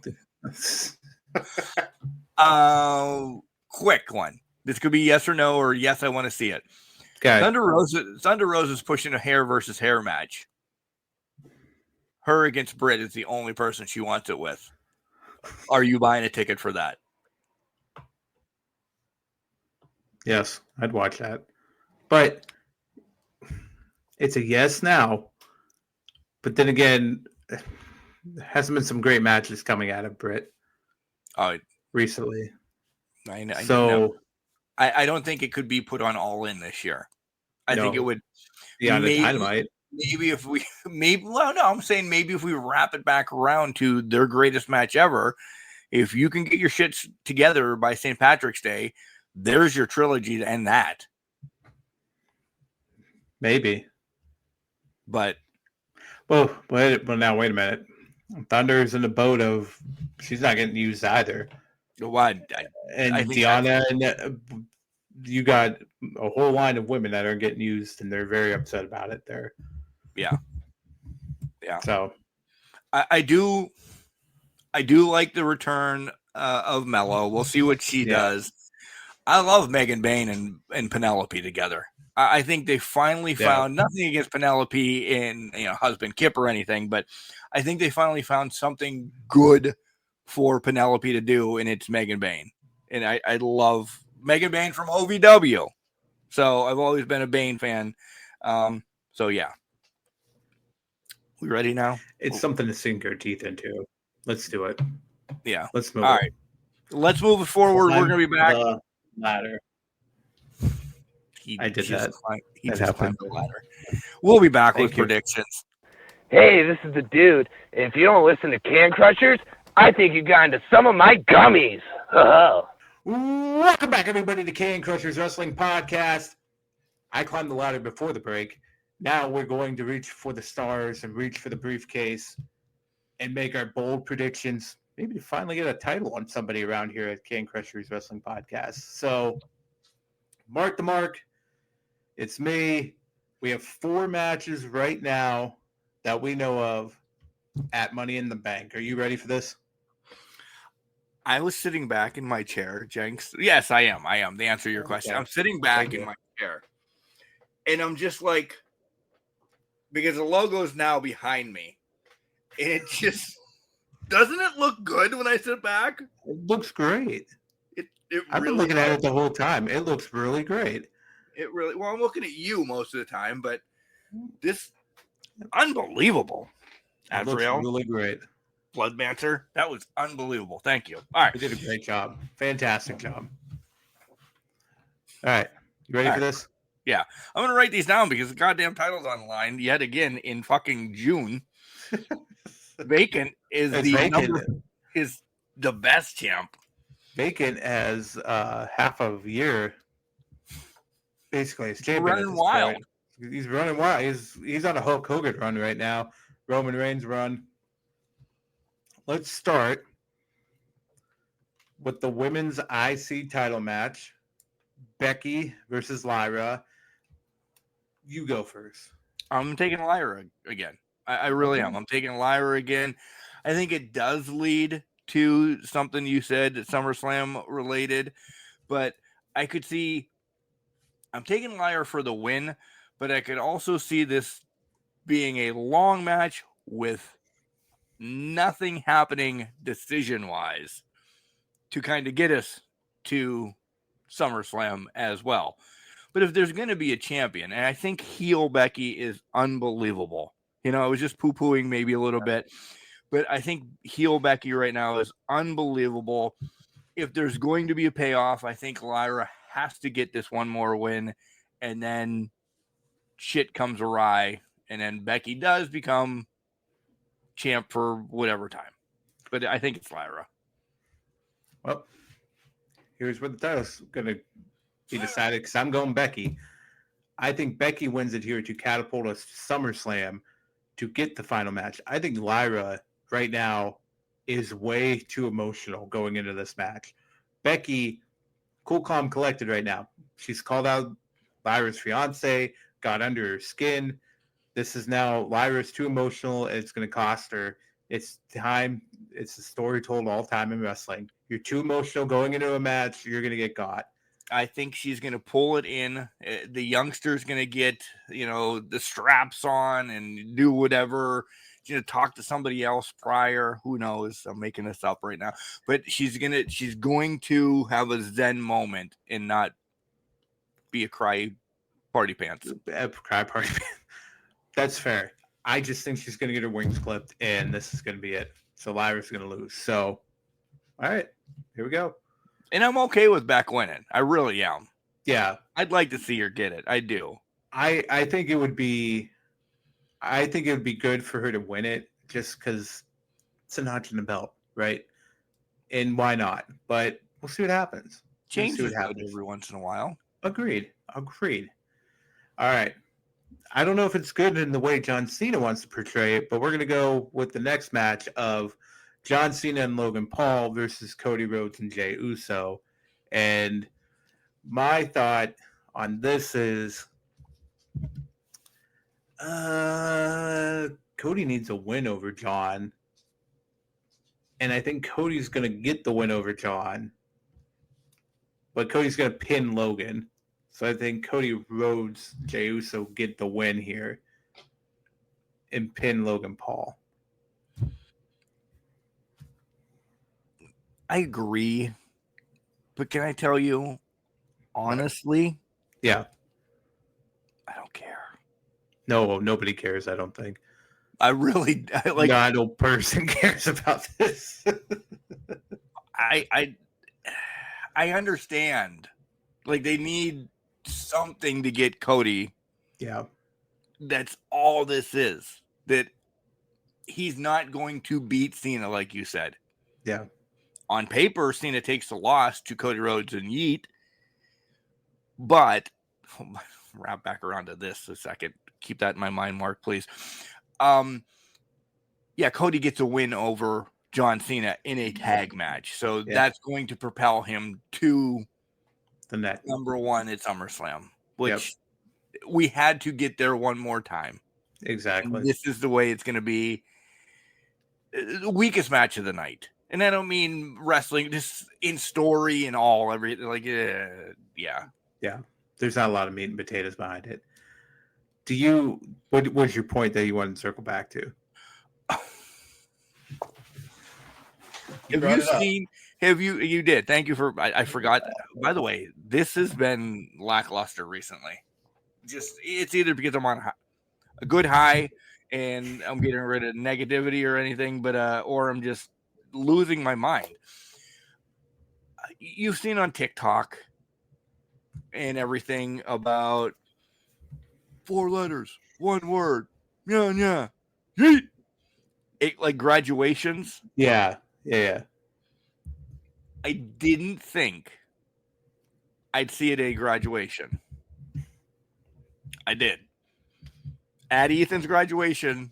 Quick one. This could be yes or no, or yes, I want to see it. Okay. Thunder Rose is pushing a hair versus hair match. Her against Britt is the only person she wants it with. Are you buying a ticket for that? Yes, I'd watch that. But it's a yes now. But then again, there hasn't been some great matches coming out of Britt recently. I don't think it could be put on All In this year. I think it would be on the Dynamite. Maybe if we I'm saying maybe if we wrap it back around to their greatest match ever, if you can get your shit together by St. Patrick's Day, there's your trilogy to end that. Maybe. But wait a minute. Thunder's in the boat of she's not getting used either. Why? And Deanna and you got a whole line of women that aren't getting used, and they're very upset about it. Yeah. So, I do like the return of Mello. We'll see what she does. I love Megan Bain and Penelope together. I think they finally found nothing against Penelope in husband Kip or anything, but I think they finally found something good for Penelope to do, and it's Megan Bain. And I love Megan Bain from OVW. So I've always been a Bain fan. So yeah. We ready now? It's something to sink our teeth into. Let's do it. Yeah. Let's move. All right. Let's move it forward. We're going to be back. Ladder. I did that. He just climbed the ladder. We'll be back with predictions. Hey, this is the dude. If you don't listen to Can Crushers, I think you got into some of my gummies. Welcome back, everybody, to Can Crushers Wrestling Podcast. I climbed the ladder before the break. Now we're going to reach for the stars and reach for the briefcase and make our bold predictions. Maybe to finally get a title on somebody around here at Can Crushers Wrestling Podcast. So, Mark the Mark, it's me. We have 4 matches right now that we know of at Money in the Bank. Are you ready for this? I was sitting back in my chair, Jenks. Yes, I am. To answer your question. I'm sitting back in my chair. And I'm just like, because the logo is now behind me. And it just, doesn't it look good when I sit back? It looks great. I've been looking at it the whole time. It looks really great. Well, I'm looking at you most of the time, but this, unbelievable. It looks really great. Blood Banter, that was unbelievable. Thank you. All right. You did a great job. Fantastic job. All right. You ready for this? Yeah. I'm going to write these down because the goddamn title's on the line yet again in fucking June. Vacant is the best champ. Vacant has half a year. Basically, he's running wild. He's running wild. He's on a Hulk Hogan run right now. Roman Reigns run. let's start with the women's IC title match. Becky versus Lyra. You go first. I'm taking Lyra again. I really am. I'm taking Lyra again. I think it does lead to something you said, SummerSlam related, but I could see I'm taking Lyra for the win, but I could also see this being a long match with nothing happening decision-wise to kind of get us to SummerSlam as well. But if there's going to be a champion, and I think heel Becky is unbelievable. You know, I was just poo-pooing maybe a little bit, but I think heel Becky right now is unbelievable. If there's going to be a payoff, I think Lyra has to get this one more win, and then shit comes awry, and then Becky does become champ for whatever time. But I think it's Lyra. Well, here's where the title's going to be decided because I'm going Becky. I think Becky wins it here to catapult us to SummerSlam to get the final match. I think Lyra right now is way too emotional going into this match. Becky, cool, calm, collected right now. She's called out Lyra's fiance, got under her skin. This is now Lyra's too emotional, and it's going to cost her. It's time. It's a story told all time in wrestling. You're too emotional going into a match, you're going to get got. I think she's going to pull it in. The youngster's going to get, the straps on and do whatever. She's going to talk to somebody else prior. Who knows? I'm making this up right now. But she's going to have a Zen moment and not be a cry party pants. Cry party pants. That's fair. I just think she's going to get her wings clipped, and this is going to be it. So Lyra's going to lose. So, all right, here we go. And I'm okay with Beck winning. I really am. Yeah. I'd like to see her get it. I do. I think it would be good for her to win it just because it's a notch in the belt, right? And why not? But we'll see what happens. Change it every once in a while. Agreed. All right. I don't know if it's good in the way John Cena wants to portray it, but we're going to go with the next match of John Cena and Logan Paul versus Cody Rhodes and Jey Uso. And my thought on this is Cody needs a win over John. And I think Cody's going to get the win over John. But Cody's going to pin Logan. So I think Cody Rhodes, Jey Uso get the win here and pin Logan Paul. I agree. But can I tell you, honestly? Yeah. I don't care. No, nobody cares, I don't think. No person cares about this. I understand. Like, they need something to get Cody. Yeah. That's all this is. That he's not going to beat Cena, like you said. Yeah. On paper, Cena takes the loss to Cody Rhodes and Yeet. But, wrap back around to this a second. Keep that in my mind, Mark, please. Yeah, Cody gets a win over John Cena in a tag match. So that's going to propel him to the next number one at SummerSlam, which we had to get there one more time. Exactly. And this is the way it's going to be. The weakest match of the night. And I don't mean wrestling, just in story and all, everything. Like, yeah. Yeah. There's not a lot of meat and potatoes behind it. What was your point that you wanted to circle back to? You did. Thank you for, I forgot. By the way, this has been lackluster recently. It's either because I'm on a good high and I'm getting rid of negativity or anything, but, or I'm just losing my mind. You've seen on TikTok and everything about 4 letters, 1 word. Yeah. Yeet. Like graduations. Yeah. I didn't think I'd see it at a graduation. I did. At Ethan's graduation,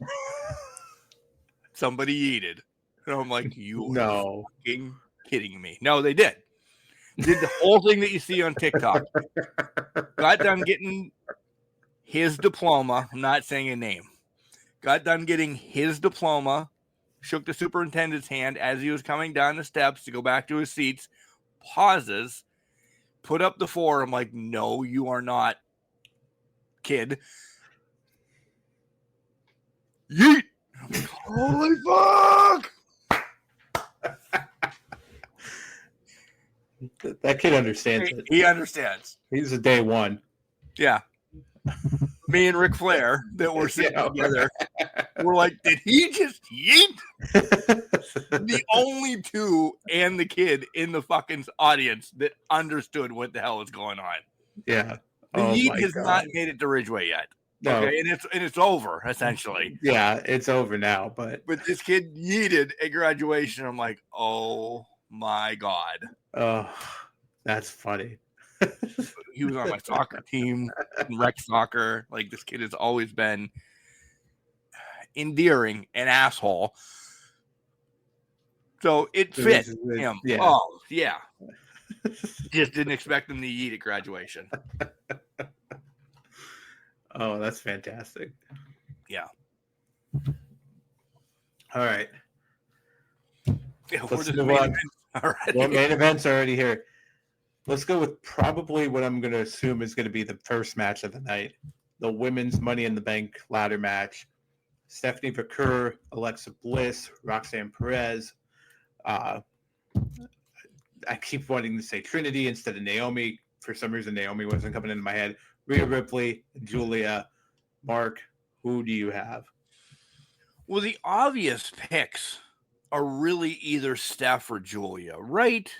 somebody yeeted. And I'm like, you are No. fucking kidding me. No, they did. Did the whole thing that you see on TikTok. Got done getting his diploma. I'm not saying a name. Got done getting his diploma. Shook the superintendent's hand as he was coming down the steps to go back to his seats. Pauses. Put up the 4. I'm like, no, you are not, kid. Yeet. I'm like, holy fuck. That kid understands it. He understands. He's a day one. Yeah. Me and Ric Flair that were sitting together. We're like, did he just yeet? The only two and the kid in the fucking audience that understood what the hell is going on. Yeah. The yeet has not made it to Ridgeway yet. No. Okay, and it's over essentially. Yeah, it's over now. But this kid yeeted at graduation. I'm like, oh my god. Oh, that's funny. He was on my soccer team, rec soccer. Like, this kid has always been endearing, an asshole. So it fit him. Yeah. Oh, yeah. Just didn't expect him to eat at graduation. Oh, that's fantastic. Yeah. All right. Yeah, let's move on. Well, main event's already here. Let's go with probably what I'm going to assume is going to be the first match of the night. The women's Money in the Bank ladder match. Stephanie Vaquer, Alexa Bliss, Roxanne Perez. I keep wanting to say Trinity instead of Naomi. For some reason, Naomi wasn't coming into my head. Rhea Ripley, Julia. Mark, who do you have? Well, the obvious picks are really either Steph or Julia, right?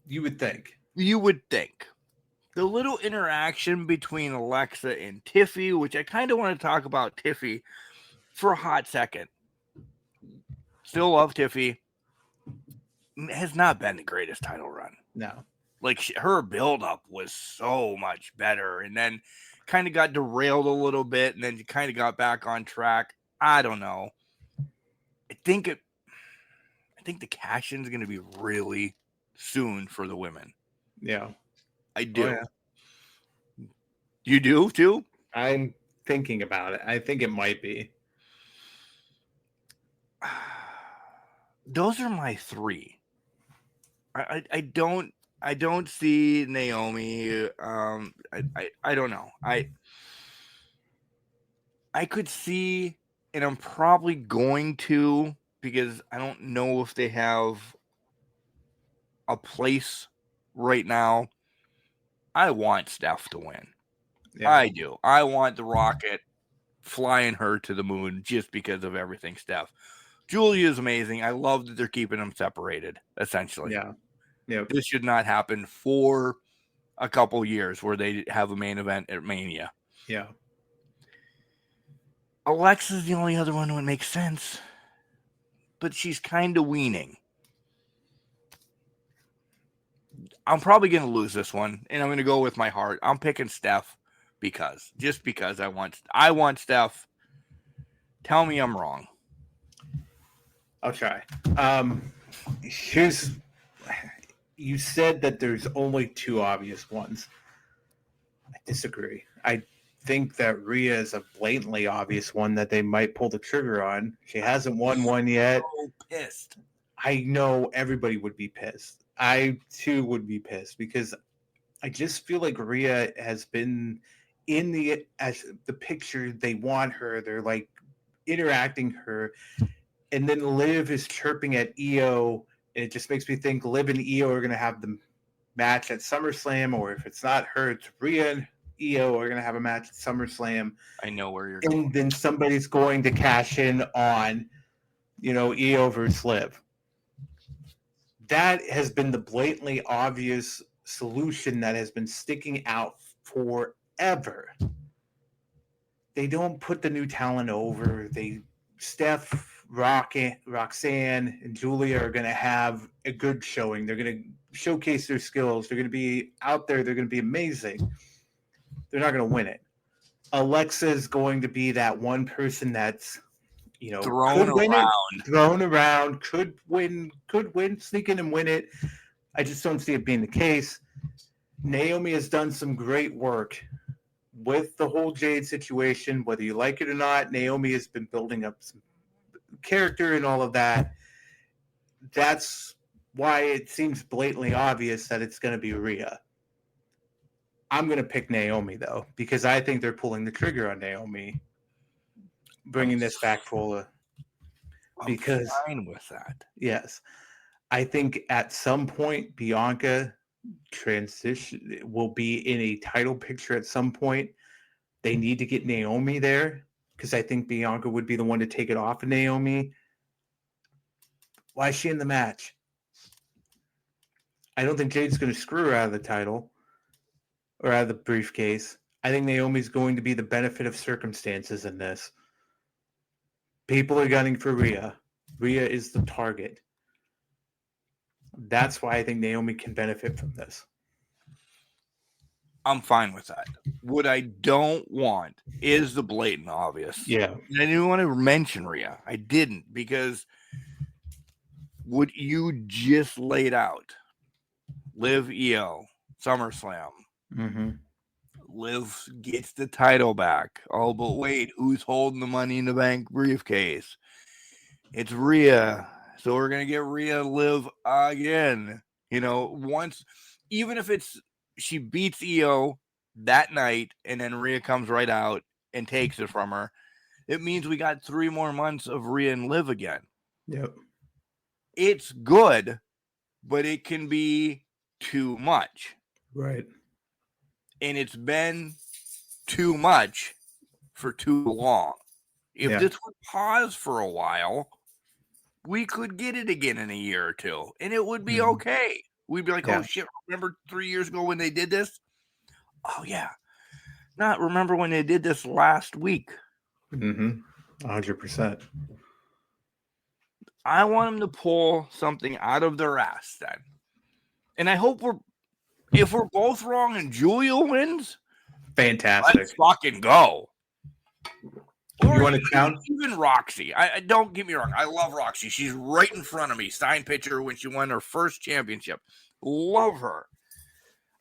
You would think. You would think. The little interaction between Alexa and Tiffy, which I kind of want to talk about Tiffy for a hot second. Still love Tiffy. Has not been the greatest title run. No. Like, her buildup was so much better, and then kind of got derailed a little bit, and then kind of got back on track. I don't know. I think the cash-in is going to be really soon for the women. Yeah. I do. Oh, yeah. You do too? I'm thinking about it. I think it might be. Those are my 3. I don't see Naomi. I don't know. I could see, and I'm probably going to, because I don't know if they have a place right now. I want Steph to win. Yeah. I do. I want the Rocket flying her to the moon just because of everything Steph. Julia is amazing. I love that they're keeping them separated, essentially. Yeah. Yep. This should not happen for a couple years where they have a main event at Mania. Yeah. Alexa's the only other one who would make sense, but she's kind of weaning. I'm probably going to lose this one, and I'm going to go with my heart. I'm picking Steph because I want Steph. Tell me I'm wrong. I'll try. You said that there's only 2 obvious ones. I disagree. I think that Rhea is a blatantly obvious one that they might pull the trigger on. She hasn't won one yet. I'm so pissed. I know everybody would be pissed. I too would be pissed because I just feel like Rhea has been in the picture. They want her. They're like interacting her, and then Liv is chirping at Io, and it just makes me think Liv and Io are going to have the match at SummerSlam, or if it's not her, it's Rhea and Io are going to have a match at SummerSlam. I know where you're going. And then somebody's going to cash in on, Io versus Liv. That has been the blatantly obvious solution that has been sticking out forever. They don't put the new talent over. Steph, Roxanne, and Julia are going to have a good showing. They're going to showcase their skills. They're going to be out there. They're going to be amazing. They're not going to win it. Alexa is going to be that one person that's, thrown around, could win, sneak in and win it. I just don't see it being the case. Naomi has done some great work with the whole Jade situation, whether you like it or not. Naomi has been building up some character and all of that. That's why it seems blatantly obvious that it's going to be Rhea. I'm going to pick Naomi, though, because I think they're pulling the trigger on Naomi, bringing this back full. Because I'm fine with that. Yes. I think at some point, Bianca will be in a title picture at some point. They need to get Naomi there because I think Bianca would be the one to take it off of Naomi. Why is she in the match? I don't think Jade's going to screw her out of the title or out of the briefcase. I think Naomi's going to be the benefit of circumstances in this. People are gunning for Rhea. Rhea is the target. That's why I think Naomi can benefit from this. I'm fine with that. What I don't want is the blatant obvious. Yeah. And I didn't want to mention Rhea. I didn't, because what you just laid out, Liv EO, SummerSlam. Mm-hmm. Liv gets the title back. Oh, but wait, who's holding the Money in the Bank briefcase? It's Rhea. So we're going to get Rhea Liv again. Once, even if she beats EO that night and then Rhea comes right out and takes it from her, it means we got 3 more months of Rhea and Liv again. Yep. It's good, but it can be too much. Right. And it's been too much for too long. If this would pause for a while, we could get it again in a year or two, and it would be okay. We'd be like, oh, shit, remember 3 years ago when they did this? Oh, yeah. Not remember when they did this last week. 100%. I want them to pull something out of their ass then. And I hope if we're both wrong and Julia wins, fantastic. Let's fucking go. Or you want to count? Even Roxy. I don't get me wrong. I love Roxy. She's right in front of me. Signed picture when she won her first championship. Love her.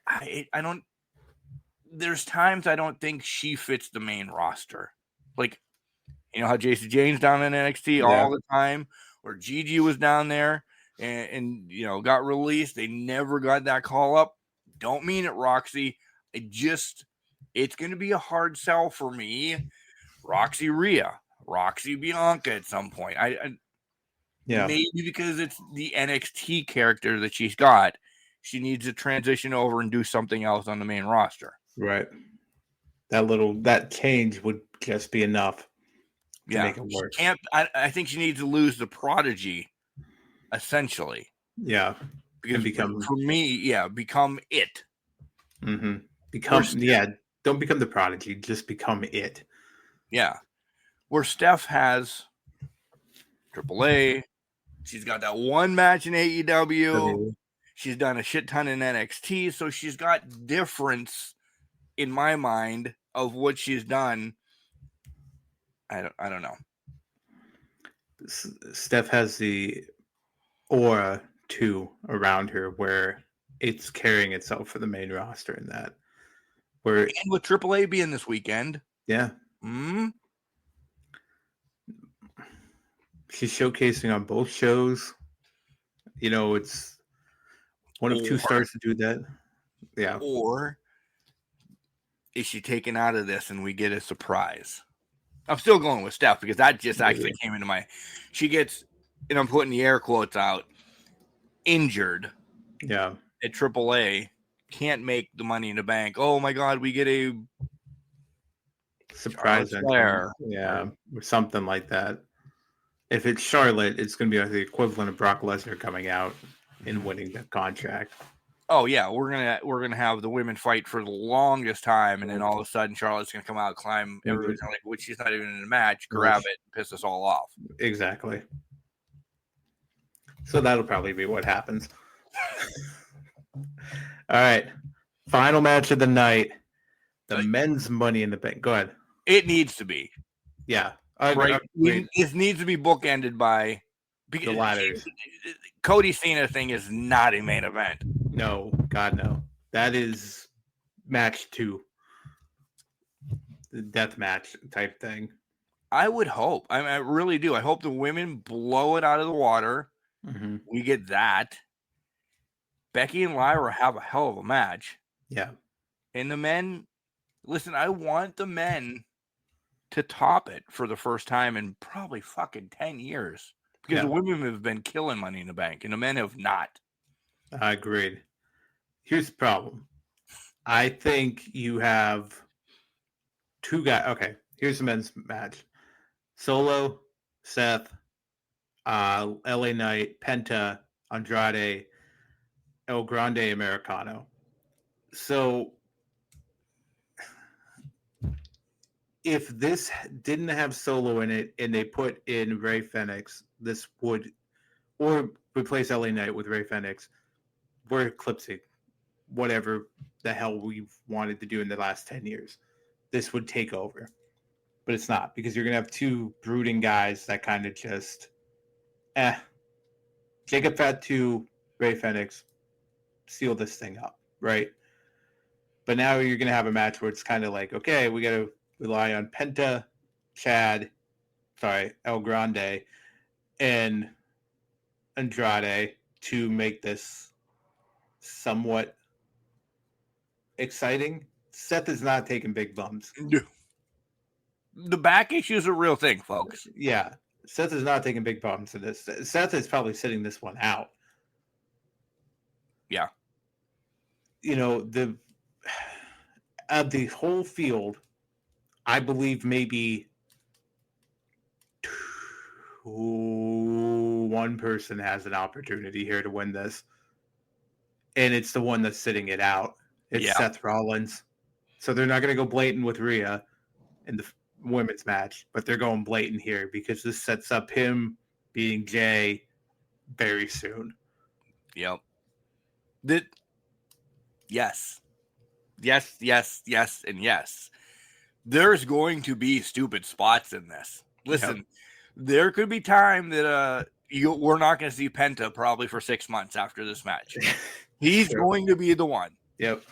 I don't. There's times I don't think she fits the main roster. Like, how Jason James down in NXT all the time, or Gigi was down there and got released. They never got that call up. Don't mean it, Roxy. It's going to be a hard sell for me. Roxy Rhea, Roxy Bianca at some point. Maybe because it's the NXT character that she's got, she needs to transition over and do something else on the main roster. Right. That change would just be enough to make it work. I think she needs to lose the Prodigy, essentially. Yeah. Because for me, become it. Mm-hmm. Don't become the Prodigy, just become it. Yeah. Where Steph has AAA. She's got that one match in AEW. She's done a shit ton in NXT. So she's got difference in my mind of what she's done. I don't know. Steph has the aura too around her where it's carrying itself for the main roster in that. And with AAA being this weekend. Yeah. She's showcasing on both shows. It's one of 2 stars to do that. Yeah. Or is she taken out of this and we get a surprise? I'm still going with Steph because that just actually came into my. She gets, and I'm putting the air quotes out, injured. Yeah. At AAA, can't make the Money in the Bank. Oh my God, we get a surprise there. Yeah, or something like that. If it's Charlotte, it's going to be like the equivalent of Brock Lesnar coming out and winning the contract. Oh yeah, we're gonna have the women fight for the longest time, and then all of a sudden Charlotte's gonna come out, climb. Everybody's like, "Which she's not even in the match." Grab it, and piss us all off. Exactly. So that'll probably be what happens. All right, final match of the night: the men's Money in the Bank. Go ahead. It needs to be. Yeah, Right. This needs to be bookended by the ladders. Cody Cena thing is not a main event. No, God no. That is match 2. The death match type thing. I would hope. I really do. I hope the women blow it out of the water. Mm-hmm. We get that. Becky and Lyra have a hell of a match. Yeah. And the men, listen, I want the men to top it for the first time in probably fucking 10 years. Because the women have been killing Money in the Bank and the men have not. I agreed. Here's the problem. I think you have 2 guys. Okay, here's the men's match. Solo, Seth, LA Knight, Penta, Andrade, El Grande Americano. So if this didn't have Solo in it and they put in Ray Fenix, this would, or replace LA Knight with Ray Fenix, we're eclipsing whatever the hell we've wanted to do in the last 10 years. This would take over. But it's not, because you're going to have 2 brooding guys that kind of just, Jacob Fatu, Ray Fenix, seal this thing up, right? But now you're going to have a match where it's kind of like, okay, we got to rely on Penta, El Grande, and Andrade to make this somewhat exciting. Seth is not taking big bumps. The back issue is a real thing, folks. Yeah. Seth is not taking big bumps in this. Seth is probably sitting this one out. Yeah. You know, the whole field, I believe maybe 1 person has an opportunity here to win this. And it's the one that's sitting it out. It's Seth Rollins. So they're not going to go blatant with Rhea in the women's match, but they're going blatant here because this sets up him beating Jay very soon. Yep. Yes, and yes. There's going to be stupid spots in this. Listen, there could be time that we're not going to see Penta probably for 6 months after this match. He's going to be the one. Yep.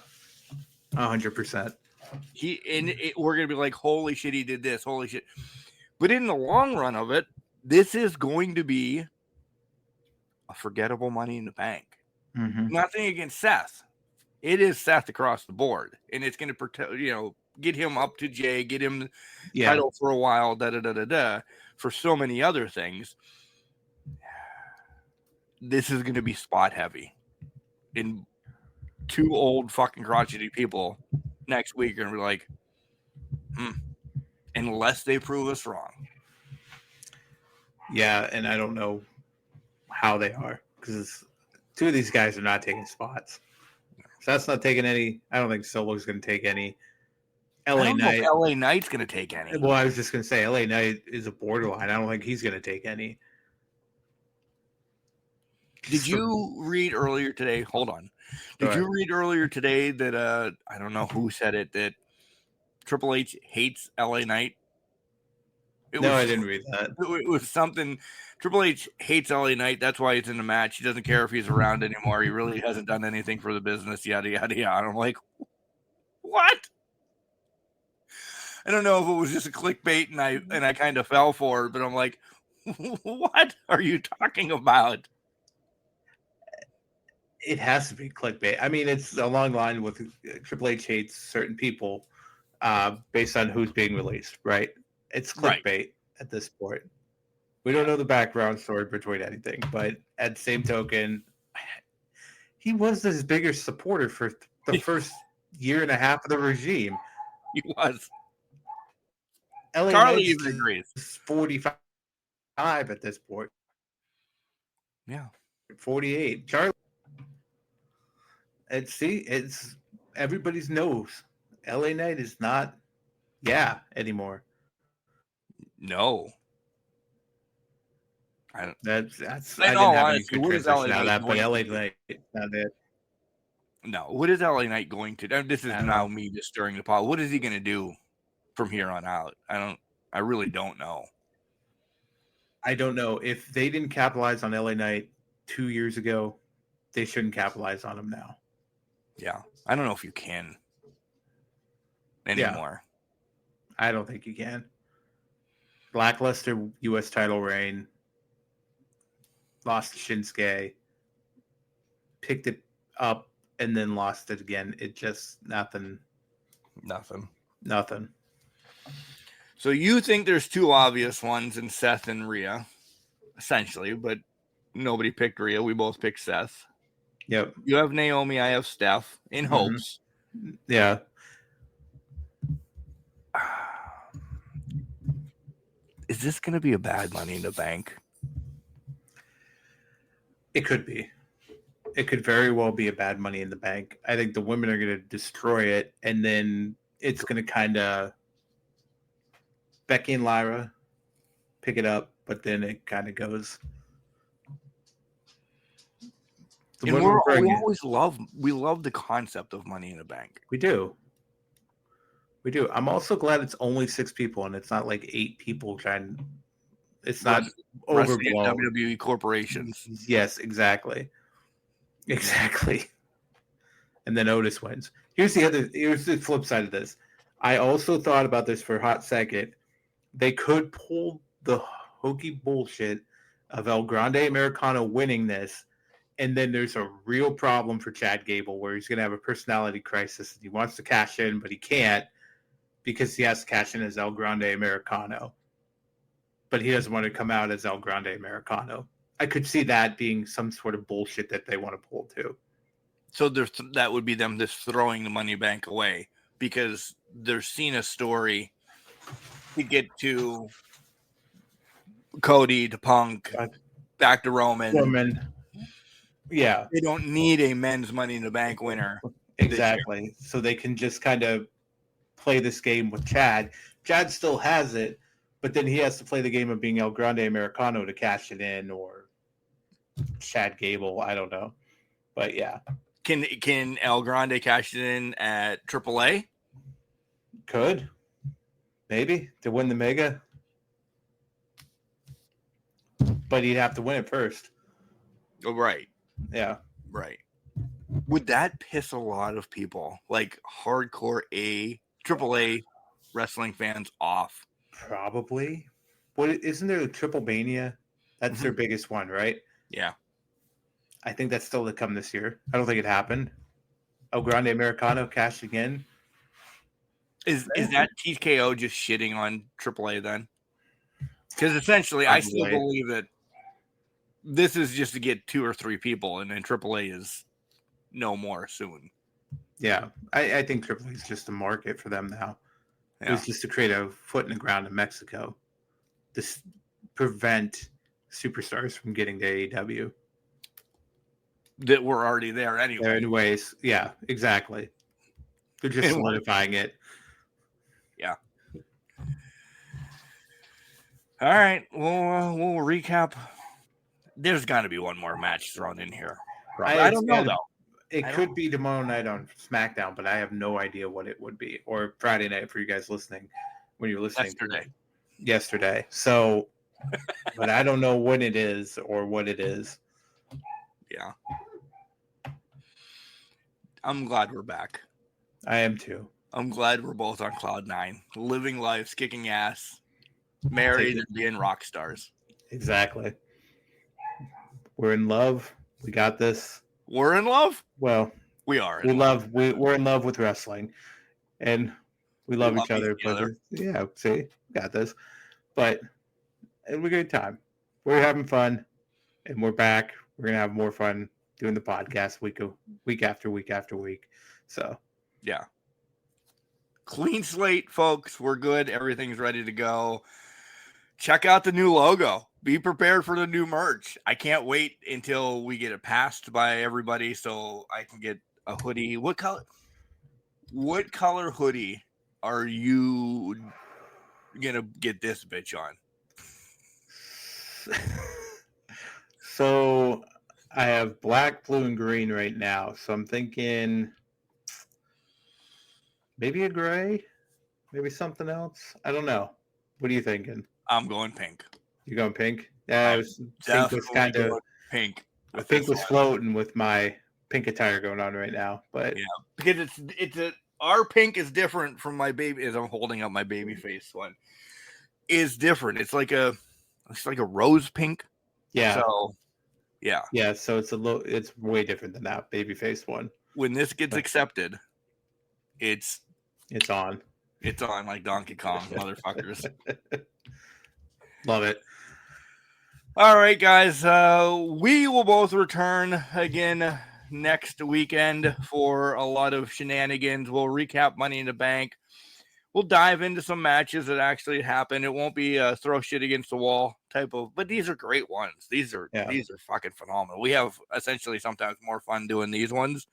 100%. We're going to be like, holy shit, he did this. Holy shit. But in the long run of it, this is going to be a forgettable Money in the Bank. Mm-hmm. Nothing against Seth. It is Seth across the board. And it's going to, get him up to Jay, get him the title for a while, for so many other things. This is going to be spot heavy. And 2 old fucking crotchety people next week are going to be like, unless they prove us wrong. Yeah, and I don't know how they are because 2 of these guys are not taking spots. So that's not taking any. I don't think Solo's going to take any. LA Knight's going to take any. Well, I was just going to say LA Knight is a borderline. I don't think he's going to take any. Did you read earlier today? Hold on. Did you read earlier today that I don't know who said it, that Triple H hates LA Knight? I didn't read that. It was something. Triple H hates LA Knight. That's why he's in the match. He doesn't care if he's around anymore. He really hasn't done anything for the business. Yada yada yada. And I'm like, what? I don't know if it was just a clickbait and I kind of fell for it, but I'm like, what are you talking about? It has to be clickbait. I mean, it's along the line with Triple H hates certain people based on who's being released, right? It's clickbait at this point. We don't know the background story between anything, but at the same token, he was his biggest supporter for the first year and a half of the regime. He was. Charlie even agrees. 45 at this point. Yeah. 48. Charlie. It's everybody's knows. LA Knight is not anymore. No. That's I didn't have any good transition out of that, but LA Knight not it. No, what is LA Knight going to do? This is now me just stirring the pot. What is he going to do from here on out? I really don't know. I don't know. If they didn't capitalize on LA Knight 2 years ago, they shouldn't capitalize on him now. Yeah. I don't know if you can anymore. Yeah. I don't think you can. Lackluster U.S. title reign. Lost to Shinsuke. Picked it up and then lost it again. It just nothing. So you think there's two obvious ones in Seth and Rhea, essentially, but nobody picked Rhea. We both picked Seth. Yep. You have Naomi. I have Steph in hopes. Yeah. Is this going to be a bad Money in the Bank? It could be. It could very well be a bad Money in the Bank. I think the women are going to destroy it, and then it's going to kind of Becky and Lyra pick it up, but then it kind of goes. And we love the concept of Money in the Bank. We do. I'm also glad it's only 6 people and it's not like 8 people trying. It's not overblown. WWE corporations. Yes, exactly. And then Otis wins. Here's the flip side of this. I also thought about this for a hot second. They could pull the hokey bullshit of El Grande Americano winning this, and then there's a real problem for Chad Gable where he's going to have a personality crisis. He wants to cash in, but he can't because he has to cash in as El Grande Americano. But he doesn't want to come out as El Grande Americano. I could see that being some sort of bullshit that they want to pull too. So that would be them just throwing the Money Bank away because they're seeing a story to get to Cody, to Punk, back to Roman. Yeah. They don't need a men's Money in the Bank winner. Exactly. So they can just kind of play this game with Chad. Chad still has it, but then he has to play the game of being El Grande Americano to cash it in, or Chad Gable. I don't know. But yeah. Can El Grande cash it in at AAA? Could. Maybe. To win the Mega. But he'd have to win it first. Oh, right. Yeah. Right. Would that piss a lot of people, like hardcore AAA wrestling fans, off? Probably. What isn't there a Triple Mania? That's their biggest one, right? Yeah. I think that's still to come this year. I don't think it happened. El Grande Americano cashed again. Is that TKO just shitting on AAA then? Because essentially, I still believe that this is just to get 2 or 3 people, and then AAA is no more soon. Yeah, I think AAA is just a market for them now. Yeah. It was just to create a foot in the ground in Mexico. To prevent superstars from getting to AEW. That were already there anyway. Anyways, yeah, exactly. They're just solidifying it. Yeah. All right, we'll recap. There's got to be one more match thrown in here. I don't know, though. It could be tomorrow night on SmackDown, but I have no idea what it would be. Or Friday night for you guys listening, when you're listening. Yesterday. So, but I don't know when it is or what it is. Yeah. I'm glad we're back. I am too. I'm glad we're both on cloud 9, living lives, kicking ass, married, and being rock stars. Exactly. We're in love. We got this. We're in love? Well, we are. We're in love with wrestling, and we love each other. But yeah, see, we got this. But it'll be a good time. We're having fun, and we're back. We're gonna have more fun doing the podcast week after week. So, yeah. Clean slate, folks. We're good. Everything's ready to go. Check out the new logo. Be prepared for the new merch. I can't wait until we get it passed by everybody so I can get a hoodie. What color hoodie are you gonna get this bitch on? So I have black, blue, and green right now. So I'm thinking maybe a gray, maybe something else. I don't know. What are you thinking? I'm going pink. You going pink? Yeah, pink was kind of pink. Pink was floating with my pink attire going on right now, but yeah, because our pink is different from my baby. As I'm holding up my baby face one, is different. It's like a rose pink. Yeah. So yeah. Yeah. So it's way different than that baby face one. When this gets accepted, it's on. It's on like Donkey Kong, motherfuckers. Love it. All right, guys. We will both return again next weekend for a lot of shenanigans. We'll recap Money in the Bank. We'll dive into some matches that actually happened. It won't be a throw shit against the wall type of, but these are great ones. These are fucking phenomenal. We have essentially sometimes more fun doing these ones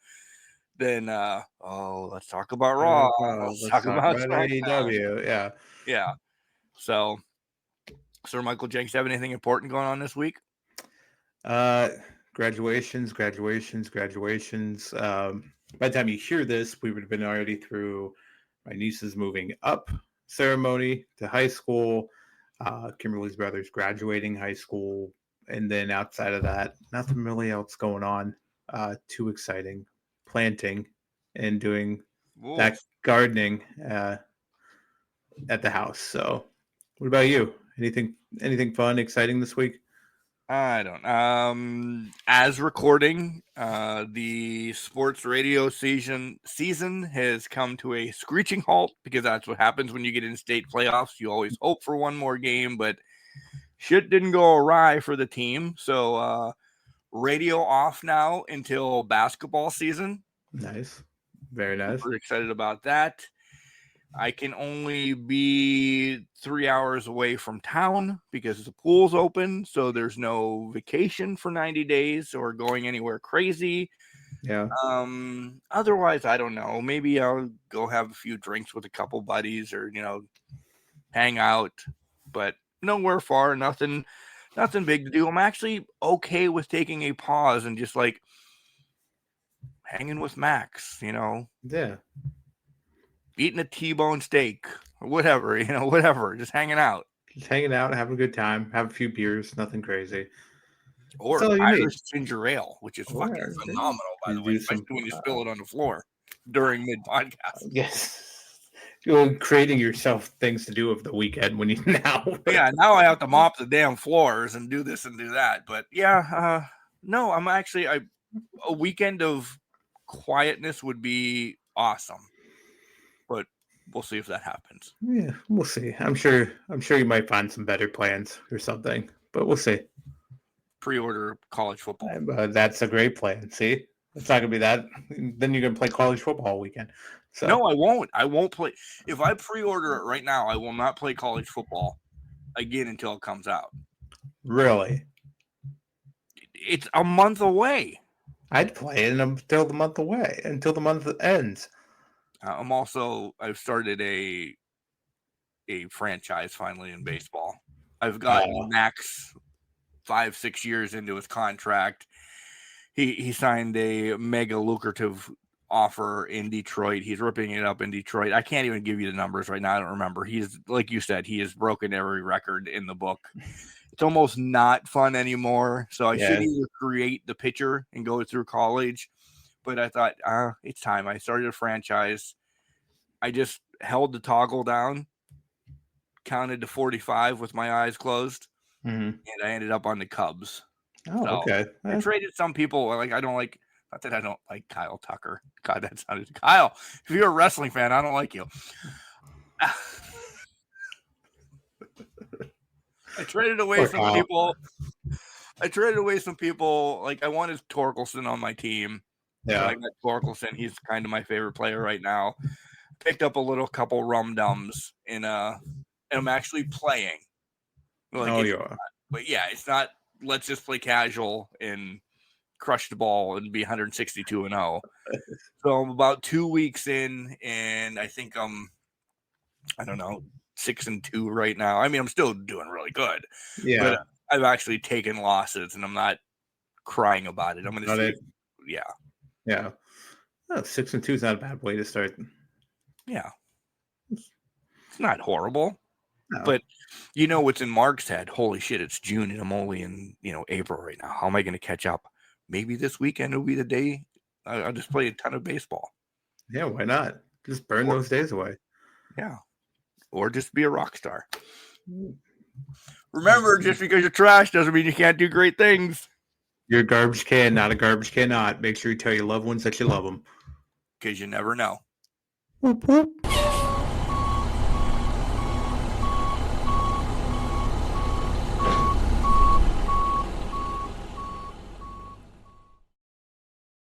than let's talk about Raw. Let's talk about AEW. Yeah. Yeah. So, Sir Michael Jenks, have anything important going on this week? Graduations. By the time you hear this, we would have been already through my niece's moving up ceremony to high school, Kimberly's brother's graduating high school, and then outside of that, nothing really else going on. Too exciting. Planting and doing that gardening at the house. So, what about you? Anything fun, exciting this week? I don't. As recording, the sports radio season has come to a screeching halt because that's what happens when you get in state playoffs. You always hope for one more game, but shit didn't go awry for the team. So radio off now until basketball season. Nice. Very nice. We're excited about that. I can only be 3 hours away from town because the pool's open. So there's no vacation for 90 days or going anywhere crazy. Yeah. Otherwise, I don't know. Maybe I'll go have a few drinks with a couple buddies or, hang out, but nowhere far, nothing big to do. I'm actually okay with taking a pause and just like hanging with Max, Yeah. Eating a T-bone steak or whatever, whatever, just hanging out. Having a good time, have a few beers, nothing crazy. Or Irish ginger ale, which is fucking phenomenal, by the way, especially when you spill it on the floor during mid-podcast. Yes. You're creating yourself things to do over the weekend when you now. Yeah, now I have to mop the damn floors and do this and do that. But yeah, no, I'm actually a weekend of quietness would be awesome. But we'll see if that happens. Yeah, we'll see. I'm sure you might find some better plans or something, but we'll see. Pre-order college football. That's a great plan. See, it's not gonna be that. Then you're gonna play college football all weekend. So. No, I won't. I won't play. If I pre-order it right now, I will not play college football again until it comes out. Really? It's a month away. I'd play it until the month ends. I've started a franchise finally in baseball. I've gotten Max 5-6 years into his contract. He signed a mega lucrative offer in Detroit. He's ripping it up in Detroit. I can't even give you the numbers right now. I don't remember. He's, like you said, he has broken every record in the book. It's almost not fun anymore. So I should either create the pitcher and go through college. But I thought, it's time. I started a franchise. I just held the toggle down, counted to 45 with my eyes closed, and I ended up on the Cubs. Oh, so okay. I traded some people. Not that I don't like Kyle Tucker. God, that sounded Kyle. If you're a wrestling fan, I don't like you. I traded away some people. Like I wanted Torkelson on my team. Yeah, I got Torkelson. He's kind of my favorite player right now. Picked up a couple rum-dums and I'm actually playing. You are. But yeah, it's not. Let's just play casual and crush the ball and be 162-0. So I'm about 2 weeks in, and I think I'm 6-2 right now. I mean, I'm still doing really good. Yeah, but I've actually taken losses, and I'm not crying about it. I'm going to see. Yeah. 6-2 is not a bad way to start. Yeah, it's not horrible. No. But you know what's in Mark's head? Holy shit, it's June and I'm only in, April right now. How am I going to catch up? Maybe this weekend will be the day I'll just play a ton of baseball. Yeah, why not? Just burn those days away. Yeah. Or just be a rock star. Remember, just because you're trash doesn't mean you can't do great things. You're a garbage can, not a garbage cannot. Make sure you tell your loved ones that you love them. Because you never know. Whoop, whoop.